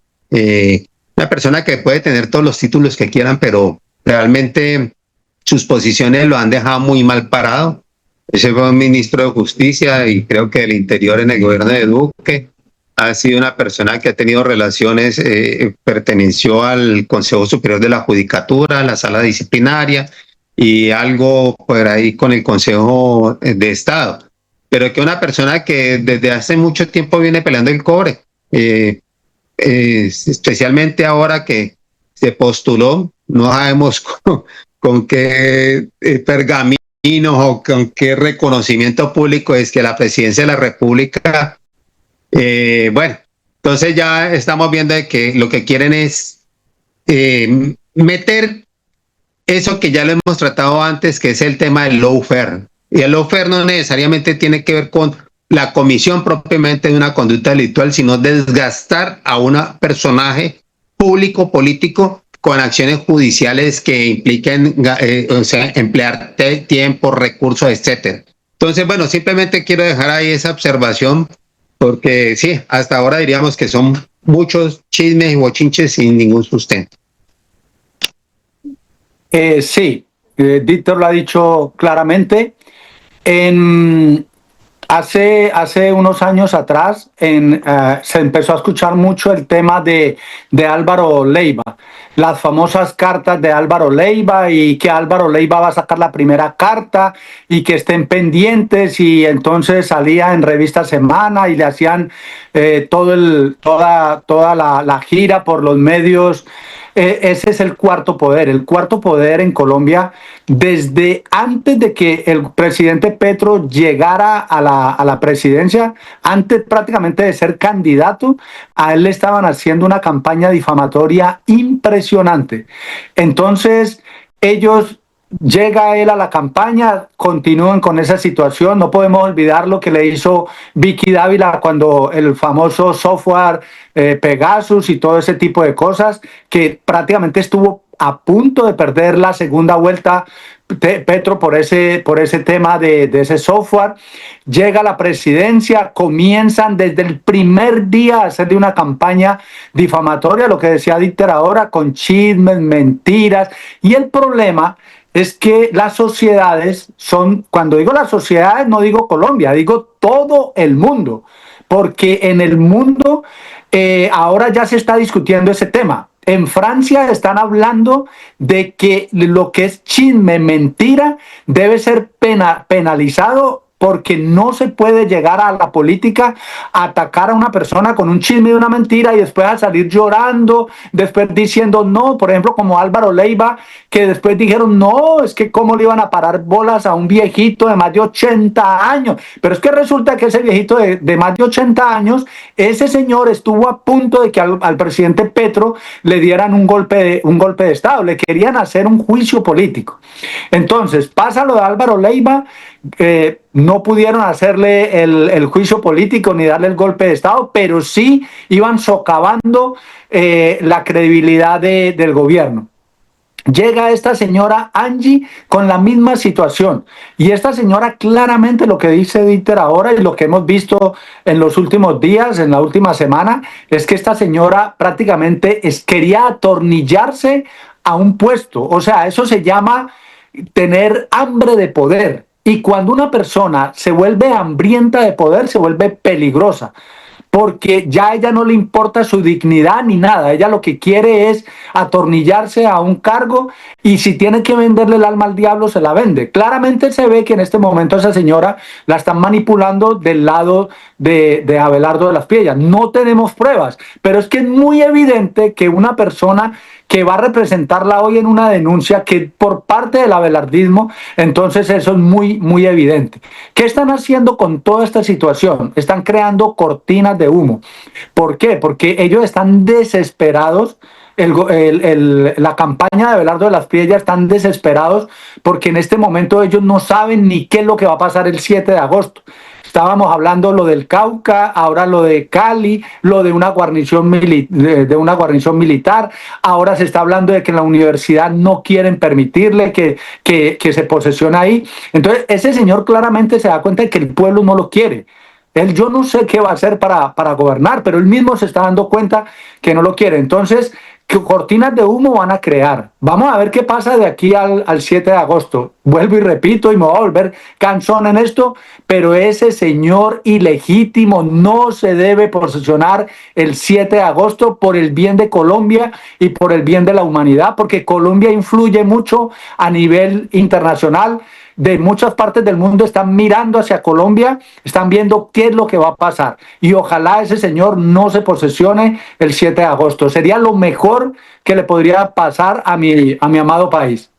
una persona que puede tener todos los títulos que quieran, pero realmente sus posiciones lo han dejado muy mal parado. Ese fue un ministro de Justicia y creo que del Interior en el gobierno de Duque. Ha sido una persona que ha tenido relaciones, perteneció al Consejo Superior de la Judicatura, la sala disciplinaria y algo por ahí con el Consejo de Estado. Pero que una persona que desde hace mucho tiempo viene peleando el cobre, especialmente ahora que se postuló, no sabemos con qué pergamino o con qué reconocimiento público es que la presidencia de la República, bueno, entonces ya estamos viendo que lo que quieren es meter eso que ya lo hemos tratado antes, que es el tema del lawfare. Y el lawfare no necesariamente tiene que ver con la comisión propiamente de una conducta delictual, sino desgastar a un personaje público, político, con acciones judiciales que impliquen emplear tiempo, recursos, etcétera. Entonces, bueno, simplemente quiero dejar ahí esa observación, porque sí, hasta ahora diríamos que son muchos chismes y bochinches sin ningún sustento. Sí, Víctor lo ha dicho claramente. Hace unos años atrás se empezó a escuchar mucho el tema de Álvaro Leiva, las famosas cartas de Álvaro Leiva, y que Álvaro Leiva va a sacar la primera carta y que estén pendientes, y entonces salía en Revista Semana y le hacían toda la gira por los medios. Ese es el cuarto poder. El cuarto poder en Colombia desde antes de que el presidente Petro llegara a la presidencia, antes prácticamente de ser candidato, a él le estaban haciendo una campaña difamatoria impresionante. Entonces, llega él a la campaña, continúan con esa situación. No podemos olvidar lo que le hizo Vicky Dávila cuando el famoso software Pegasus y todo ese tipo de cosas, que prácticamente estuvo a punto de perder la segunda vuelta Petro por ese tema de ese software. Llega a la presidencia, comienzan desde el primer día a hacerle una campaña difamatoria, lo que decía Dieter ahora, con chismes, mentiras. Y el problema es que las sociedades son, cuando digo las sociedades no digo Colombia, digo todo el mundo, porque en el mundo ahora ya se está discutiendo ese tema. En Francia están hablando de que lo que es chisme, mentira, debe ser penalizado, porque no se puede llegar a la política a atacar a una persona con un chisme y una mentira y después a salir llorando, después diciendo no, por ejemplo, como Álvaro Leiva, que después dijeron no, es que cómo le iban a parar bolas a un viejito de más de 80 años. Pero es que resulta que ese viejito de más de 80 años, ese señor estuvo a punto de que al presidente Petro le dieran un golpe de Estado, le querían hacer un juicio político. Entonces, pasa lo de Álvaro Leiva, no pudieron hacerle el juicio político ni darle el golpe de Estado, pero sí iban socavando la credibilidad del gobierno. Llega esta señora Angie con la misma situación, y esta señora claramente, lo que dice Dieter ahora y lo que hemos visto en los últimos días, en la última semana, es que esta señora prácticamente quería atornillarse a un puesto. O sea, eso se llama tener hambre de poder. Y cuando una persona se vuelve hambrienta de poder, se vuelve peligrosa, porque ya a ella no le importa su dignidad ni nada. Ella lo que quiere es atornillarse a un cargo, y si tiene que venderle el alma al diablo, se la vende. Claramente se ve que en este momento esa señora la están manipulando del lado de Abelardo de las Piedras. No tenemos pruebas, pero es que es muy evidente que una persona que va a representarla hoy en una denuncia que por parte del abelardismo, entonces eso es muy, muy evidente. ¿Qué están haciendo con toda esta situación? Están creando cortinas de humo. ¿Por qué? Porque ellos están desesperados. La campaña de Abelardo de las Piedras están desesperados porque en este momento ellos no saben ni qué es lo que va a pasar el 7 de agosto. Estábamos hablando lo del Cauca, ahora lo de Cali, lo de una guarnición militar. Ahora se está hablando de que en la universidad no quieren permitirle que se posesione ahí. Entonces, ese señor claramente se da cuenta de que el pueblo no lo quiere. Yo no sé qué va a hacer para gobernar, pero él mismo se está dando cuenta que no lo quiere. Entonces, ¿qué cortinas de humo van a crear? Vamos a ver qué pasa de aquí al 7 de agosto. Vuelvo y repito, y me voy a volver cansón en esto, pero ese señor ilegítimo no se debe posesionar el 7 de agosto por el bien de Colombia y por el bien de la humanidad, porque Colombia influye mucho a nivel internacional. De muchas partes del mundo están mirando hacia Colombia, están viendo qué es lo que va a pasar, y ojalá ese señor no se posesione el 7 de agosto. Sería lo mejor que le podría pasar a mi amado país.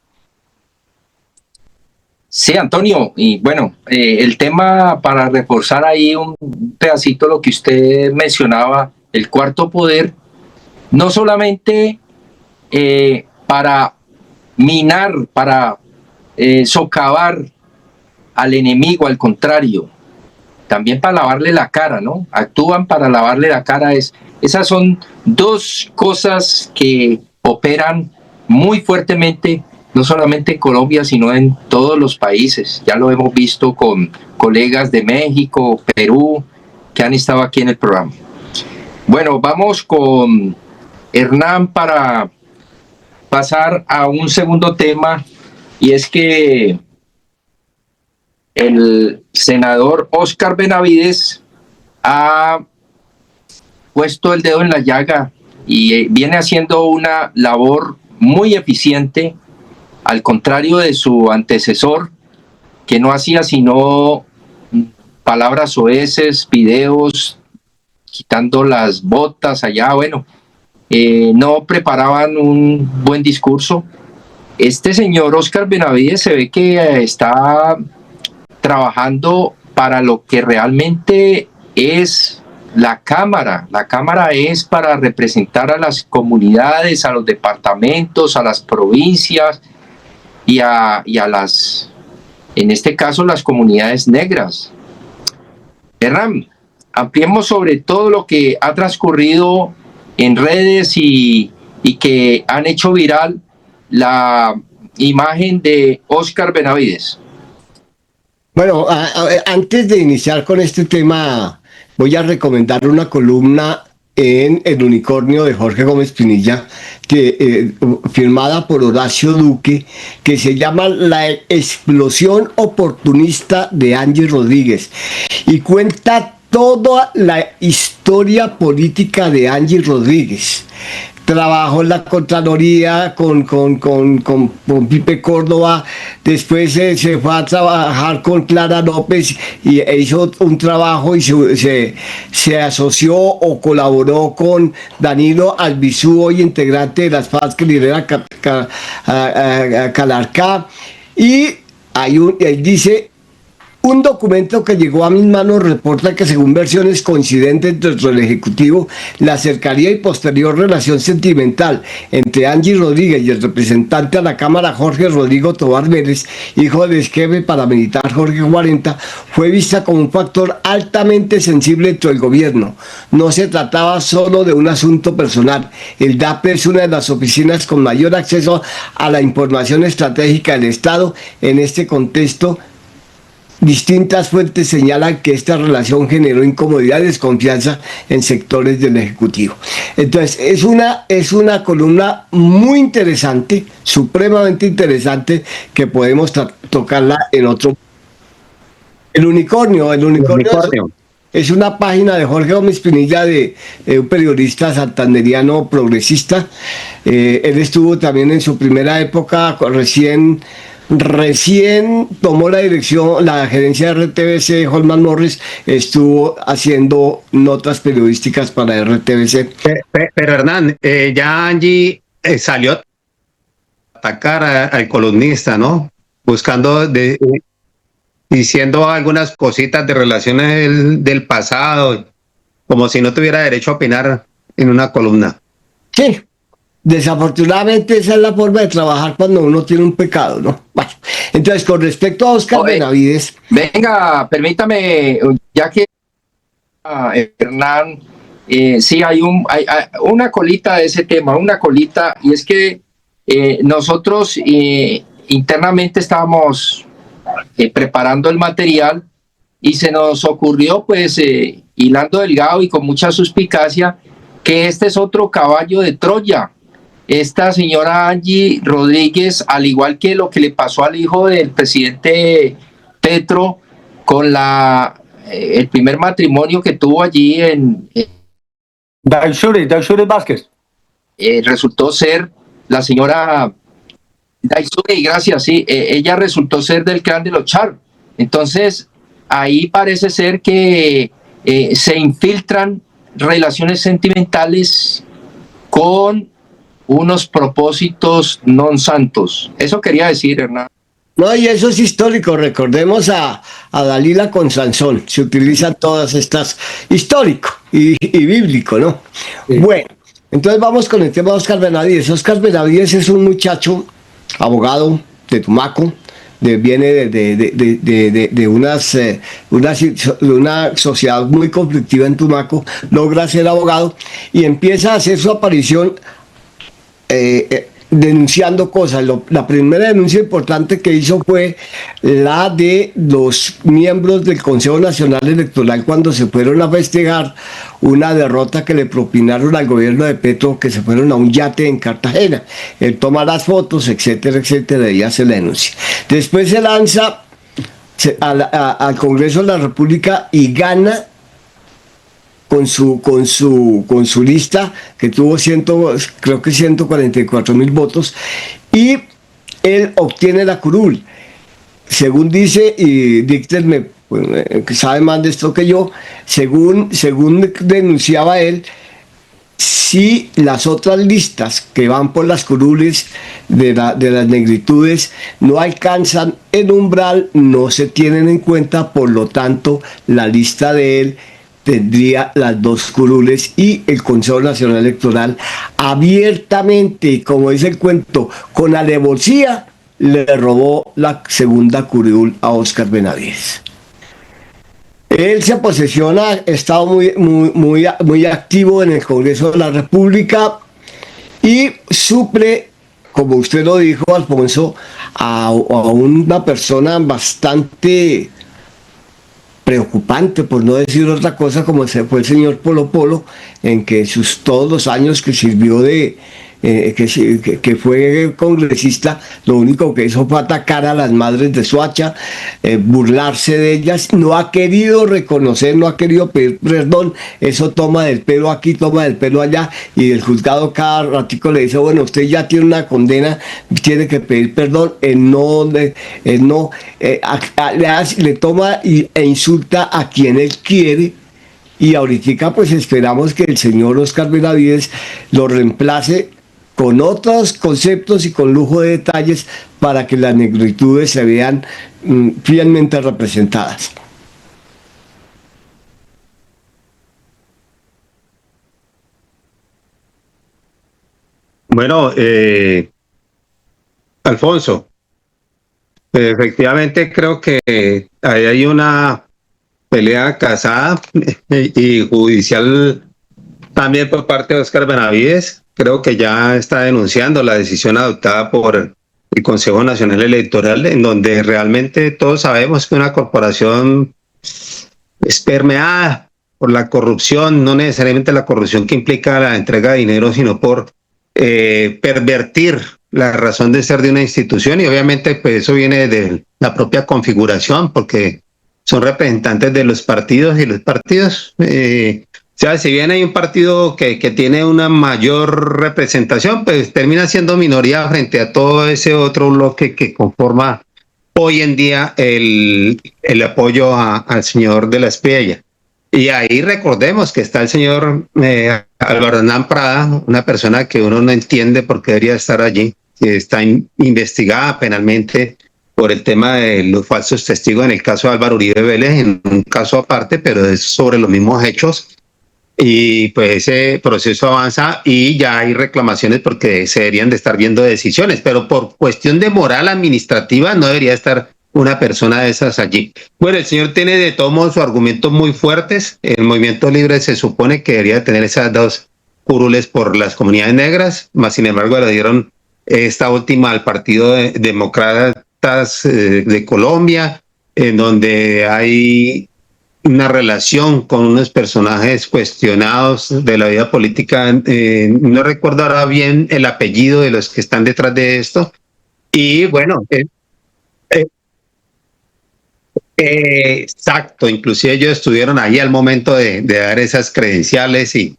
Sí, Antonio, y bueno, el tema, para reforzar ahí un pedacito lo que usted mencionaba, el cuarto poder, no solamente para minar, para socavar al enemigo, al contrario, también para lavarle la cara, ¿no? Actúan para lavarle la cara. Esas son dos cosas que operan muy fuertemente, no solamente en Colombia, sino en todos los países. Ya lo hemos visto con colegas de México, Perú, que han estado aquí en el programa. Bueno, vamos con Hernán para pasar a un segundo tema, y es que el senador Óscar Benavides ha puesto el dedo en la llaga y viene haciendo una labor muy eficiente, al contrario de su antecesor, que no hacía sino palabras soeces, videos, quitando las botas allá. Bueno, no preparaban un buen discurso. este señor Óscar Benavides se ve que está trabajando para lo que realmente es la Cámara. La Cámara es para representar a las comunidades, a los departamentos, a las provincias y a las, en este caso, las comunidades negras. Hernán, ampliemos sobre todo lo que ha transcurrido en redes y que han hecho viral la imagen de Óscar Benavides. Bueno, antes de iniciar con este tema, voy a recomendar una columna en El Unicornio de Jorge Gómez Pinilla, firmada por Horacio Duque, que se llama La explosión oportunista de Angie Rodríguez, y cuenta toda la historia política de Angie Rodríguez. Trabajó en la Contraloría con Pipe Córdoba, después se fue a trabajar con Clara López y hizo un trabajo y se asoció o colaboró con Danilo Albizu, hoy integrante de las FARC, que lidera Calarcá, y ahí dice: un documento que llegó a mis manos reporta que, según versiones coincidentes dentro del Ejecutivo, la cercanía y posterior relación sentimental entre Angie Rodríguez y el representante a la Cámara Jorge Rodrigo Tobar Vélez, hijo del jefe paramilitar Jorge 40, fue vista como un factor altamente sensible dentro del gobierno. No se trataba solo de un asunto personal. El DAPE es una de las oficinas con mayor acceso a la información estratégica del Estado. En este contexto, distintas fuentes señalan que esta relación generó incomodidad y desconfianza en sectores del Ejecutivo. Entonces, es una columna muy interesante, supremamente interesante, que podemos tocarla en otro. El unicornio. Es una página de Jorge Gómez Pinilla, de un periodista santanderiano progresista. Él estuvo también en su primera época, recién tomó la gerencia de RTBC. Holman Morris estuvo haciendo notas periodísticas para RTBC. Pero Hernán, ya Angie salió a atacar al columnista, ¿no? Diciendo algunas cositas de relaciones del pasado, como si no tuviera derecho a opinar en una columna. Sí. Desafortunadamente esa es la forma de trabajar cuando uno tiene un pecado, ¿no? Bueno, entonces, con respecto a Óscar Benavides... Venga, permítame, ya que Hernán, sí hay una colita de ese tema, y es que nosotros internamente estábamos preparando el material y se nos ocurrió, pues, hilando delgado y con mucha suspicacia, que este es otro caballo de Troya. Esta señora Angie Rodríguez, al igual que lo que le pasó al hijo del presidente Petro con el primer matrimonio que tuvo allí en Daisuri Vázquez. Resultó ser la señora Daisuri, gracias, sí, ella resultó ser del clan de los Char. Entonces, ahí parece ser que se infiltran relaciones sentimentales con unos propósitos non santos. Eso quería decir, Hernán. No, y eso es histórico. Recordemos a Dalila con Sansón. Se utilizan todas estas, histórico y bíblico, ¿no? Sí. Bueno, entonces vamos con el tema de Óscar Benavides. Óscar Benavides es un muchacho, abogado de Tumaco, viene de una sociedad muy conflictiva en Tumaco, logra ser abogado y empieza a hacer su aparición denunciando cosas. La primera denuncia importante que hizo fue la de los miembros del Consejo Nacional Electoral cuando se fueron a festejar una derrota que le propinaron al gobierno de Petro, que se fueron a un yate en Cartagena. Él toma las fotos, etcétera, etcétera, y hace la denuncia. Después se lanza al Congreso de la República y gana con su lista, que tuvo creo que 144,000 votos, y él obtiene la curul. Según dice, y Dícter que sabe más de esto que yo, según denunciaba él, si las otras listas que van por las curules de las negritudes no alcanzan el umbral, no se tienen en cuenta, por lo tanto la lista de él tendría las 2 curules y el Consejo Nacional Electoral abiertamente, como dice el cuento, con alevosía le robó la segunda curul a Óscar Benavides. Él se posesiona, ha estado muy activo en el Congreso de la República y suple, como usted lo dijo, Alfonso, a una persona bastante preocupante, por no decir otra cosa, como fue el señor Polo Polo, en que todos los años que sirvió que fue congresista, lo único que hizo fue atacar a las madres de Soacha, burlarse de ellas, no ha querido reconocer, no ha querido pedir perdón, eso toma del pelo aquí, toma del pelo allá, y el juzgado cada ratico le dice, bueno, usted ya tiene una condena, tiene que pedir perdón, le toma e insulta a quien él quiere. Y ahorita pues esperamos que el señor Óscar Benavides lo reemplace con otros conceptos y con lujo de detalles para que las negritudes se vean fielmente representadas. Bueno, Alfonso, efectivamente creo que ahí hay una pelea casada y judicial también por parte de Óscar Benavides. Creo que ya está denunciando la decisión adoptada por el Consejo Nacional Electoral, en donde realmente todos sabemos que una corporación es permeada por la corrupción, no necesariamente la corrupción que implica la entrega de dinero, sino por pervertir la razón de ser de una institución, y obviamente pues eso viene de la propia configuración, porque son representantes de los partidos, y los partidos, o sea, si bien hay un partido que tiene una mayor representación, pues termina siendo minoría frente a todo ese otro bloque que conforma hoy en día el apoyo al señor de la Espriella. Y ahí recordemos que está el señor Álvaro Hernán Prada, una persona que uno no entiende por qué debería estar allí, que está investigada penalmente por el tema de los falsos testigos en el caso de Álvaro Uribe Vélez, en un caso aparte, pero es sobre los mismos hechos. Y pues ese proceso avanza y ya hay reclamaciones porque se deberían de estar viendo decisiones, pero por cuestión de moral administrativa no debería estar una persona de esas allí. Bueno, el señor tiene de todos modos sus argumentos muy fuertes. El Movimiento Libre se supone que debería tener esas 2 curules por las comunidades negras, más sin embargo le dieron esta última al Partido Demócratas de Colombia, en donde hay una relación con unos personajes cuestionados de la vida política. No recuerdo ahora bien el apellido de los que están detrás de esto. Y bueno, exacto, inclusive ellos estuvieron ahí al momento de dar esas credenciales y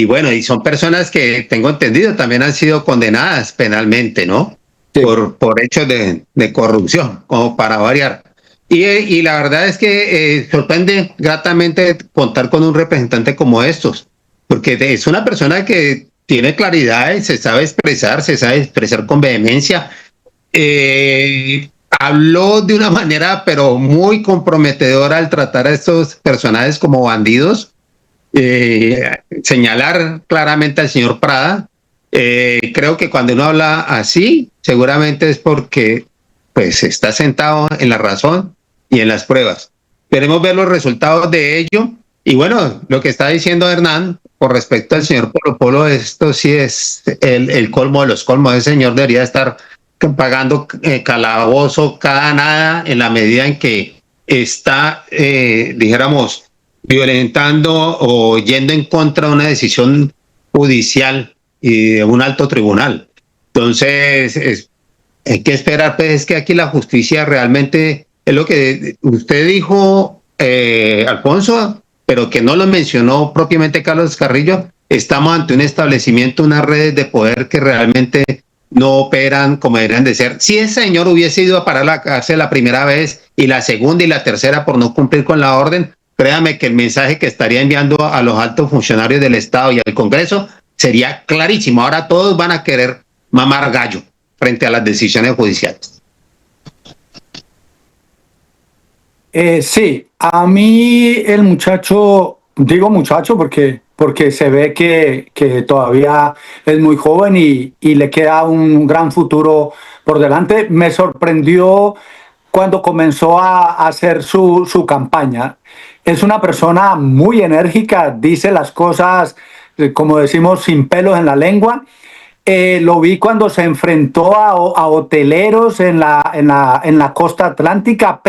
bueno, y son personas que tengo entendido también han sido condenadas penalmente, ¿no? Sí. Por hechos de corrupción, como para variar. Y la verdad es que sorprende gratamente contar con un representante como estos, porque es una persona que tiene claridad y se sabe expresar con vehemencia. Habló de una manera pero muy comprometedora al tratar a estos personajes como bandidos, señalar claramente al señor Prada. Creo que cuando uno habla así, seguramente es porque pues está sentado en la razón y en las pruebas. Queremos ver los resultados de ello. Y bueno, lo que está diciendo Hernán con respecto al señor Polo Polo, esto sí es el colmo de los colmos. Ese señor debería estar pagando calabozo cada nada en la medida en que está, dijéramos, violentando o yendo en contra de una decisión judicial y de un alto tribunal. Entonces, hay que esperar, pues, es que aquí la justicia realmente es lo que usted dijo, Alfonso, pero que no lo mencionó propiamente Carlos Carrillo. Estamos ante un establecimiento, unas redes de poder que realmente no operan como deberían de ser. Si ese señor hubiese ido a parar la cárcel la primera vez y la segunda y la tercera por no cumplir con la orden, créame que el mensaje que estaría enviando a los altos funcionarios del Estado y al Congreso sería clarísimo. Ahora todos van a querer mamar gallo frente a las decisiones judiciales. Sí, a mí el muchacho, digo muchacho porque se ve que todavía es muy joven y le queda un gran futuro por delante. Me sorprendió cuando comenzó a hacer su campaña. Es una persona muy enérgica, dice las cosas, como decimos, sin pelos en la lengua. Lo vi cuando se enfrentó a hoteleros en la costa atlántica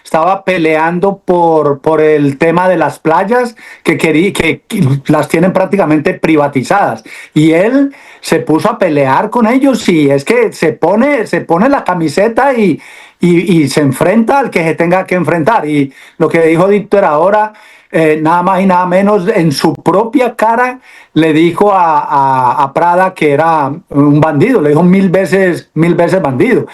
estaba peleando por el tema de las playas que las tienen prácticamente privatizadas. Y él se puso a pelear con ellos y es que se pone la camiseta y se enfrenta al que se tenga que enfrentar. Y lo que dijo Víctor ahora, nada más y nada menos, en su propia cara le dijo a Prada que era un bandido, le dijo mil veces bandido.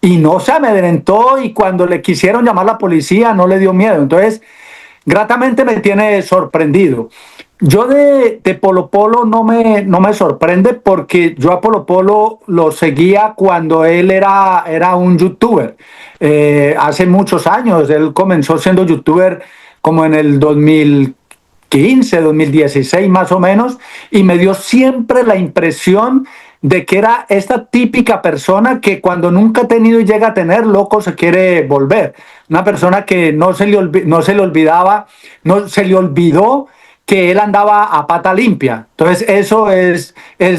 Y no se amedrentó y cuando le quisieron llamar a la policía no le dio miedo. Entonces, gratamente me tiene sorprendido. Yo de Polo Polo no me sorprende porque yo a Polo Polo lo seguía cuando él era un youtuber. Hace muchos años, él comenzó siendo youtuber como en el 2015, 2016 más o menos, y me dio siempre la impresión de que era esta típica persona que cuando nunca ha tenido y llega a tener, loco se quiere volver. Una persona que no se le olvidó que él andaba a pata limpia. Entonces eso es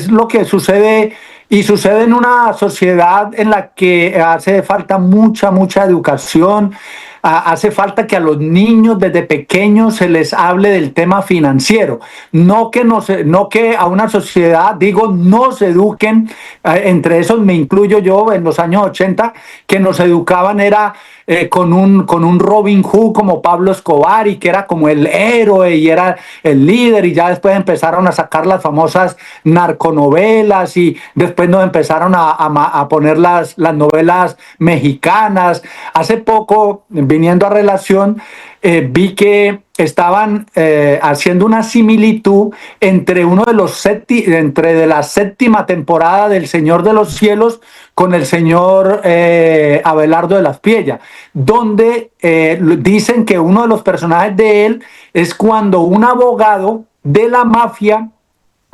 lo que sucede y sucede en una sociedad en la que hace falta mucha educación. Hace falta que a los niños desde pequeños se les hable del tema financiero, no que a una sociedad, digo, nos eduquen, entre esos me incluyo yo en los años 80, que nos educaban era con un Robin Hood como Pablo Escobar y que era como el héroe y era el líder, y ya después empezaron a sacar las famosas narconovelas y después nos empezaron a poner las novelas mexicanas. Hace poco, viniendo a relación, vi que estaban haciendo una similitud entre de la séptima temporada del Señor de los Cielos con el señor Abelardo de las Piellas, donde dicen que uno de los personajes de él es cuando un abogado de la mafia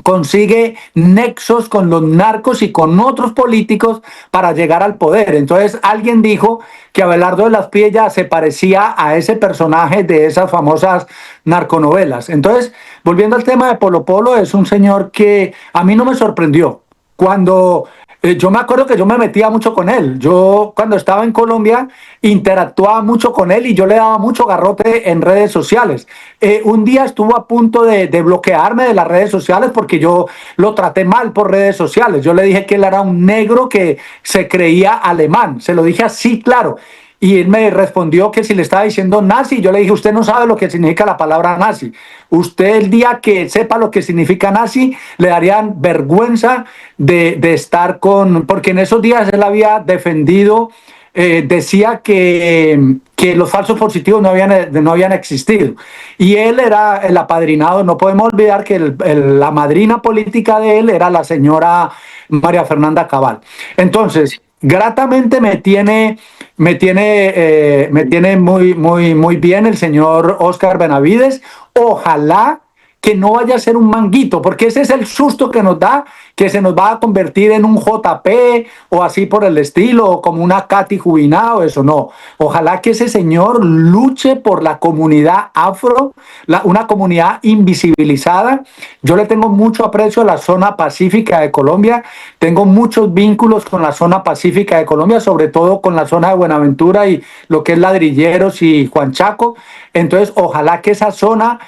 consigue nexos con los narcos y con otros políticos para llegar al poder. Entonces alguien dijo que Abelardo de las Piellas se parecía a ese personaje de esas famosas narconovelas. Entonces, volviendo al tema de Polo Polo, es un señor que a mí no me sorprendió. Cuando yo me acuerdo que yo me metía mucho con él. Yo cuando estaba en Colombia interactuaba mucho con él y yo le daba mucho garrote en redes sociales. Un día estuvo a punto de bloquearme de las redes sociales porque yo lo traté mal por redes sociales. Yo le dije que él era un negro que se creía alemán. Se lo dije así, claro. Y él me respondió que si le estaba diciendo nazi, yo le dije, usted no sabe lo que significa la palabra nazi. Usted el día que sepa lo que significa nazi, le darían vergüenza de estar porque en esos días él había defendido, decía que los falsos positivos no habían existido. Y él era el apadrinado, no podemos olvidar que la madrina política de él era la señora María Fernanda Cabal. Entonces, gratamente me tiene muy bien el señor Óscar Benavides. Ojalá que no vaya a ser un manguito, porque ese es el susto que nos da, que se nos va a convertir en un JP o así por el estilo, o como una Katy Jubinado, eso no. Ojalá que ese señor luche por la comunidad afro, una comunidad invisibilizada. Yo le tengo mucho aprecio a la zona pacífica de Colombia, tengo muchos vínculos con la zona pacífica de Colombia, sobre todo con la zona de Buenaventura y lo que es Ladrilleros y Juan Chaco. Entonces, ojalá que esa zona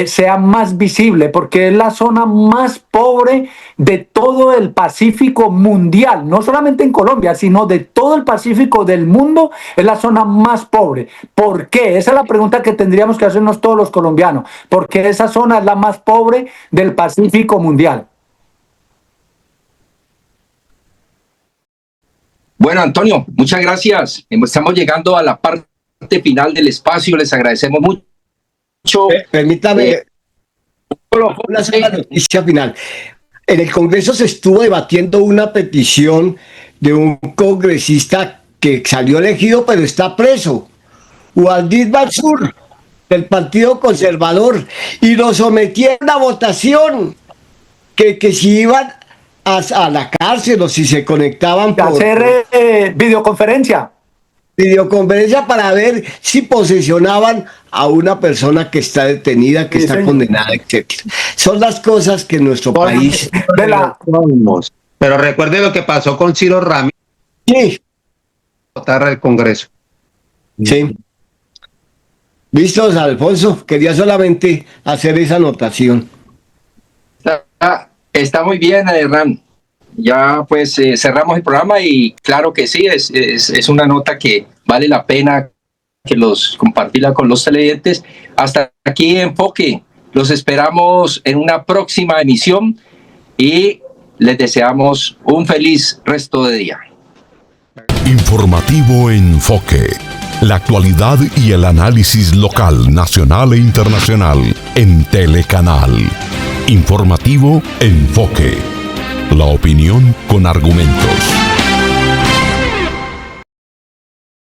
sea más visible, porque es la zona más pobre de todo el Pacífico mundial, no solamente en Colombia, sino de todo el Pacífico del mundo, es la zona más pobre. ¿Por qué? Esa es la pregunta que tendríamos que hacernos todos los colombianos, porque esa zona es la más pobre del Pacífico mundial. Bueno, Antonio, muchas gracias. Estamos llegando a la parte final del espacio, les agradecemos mucho. Permítame, Una sola noticia final. En el Congreso se estuvo debatiendo una petición de un congresista que salió elegido pero está preso, Waldir Mansur, del Partido Conservador, y lo sometieron a votación, que si iban a la cárcel o si se conectaban por hacer videoconferencia para ver si posesionaban a una persona que está detenida, que está condenada, etc. Son las cosas que en nuestro país... Pero recuerde lo que pasó con Ciro Ramírez. Sí. Votar al Congreso. Sí. ¿Listos, Alfonso? Quería solamente hacer esa anotación. Está muy bien, Hernán. Ya pues cerramos el programa y claro que sí, es una nota que vale la pena que compartirla con los televidentes. Hasta aquí Enfoque. Los esperamos en una próxima emisión y les deseamos un feliz resto de día. Informativo Enfoque. La actualidad y el análisis local, nacional e internacional en Telecanal. Informativo Enfoque. La opinión con argumentos.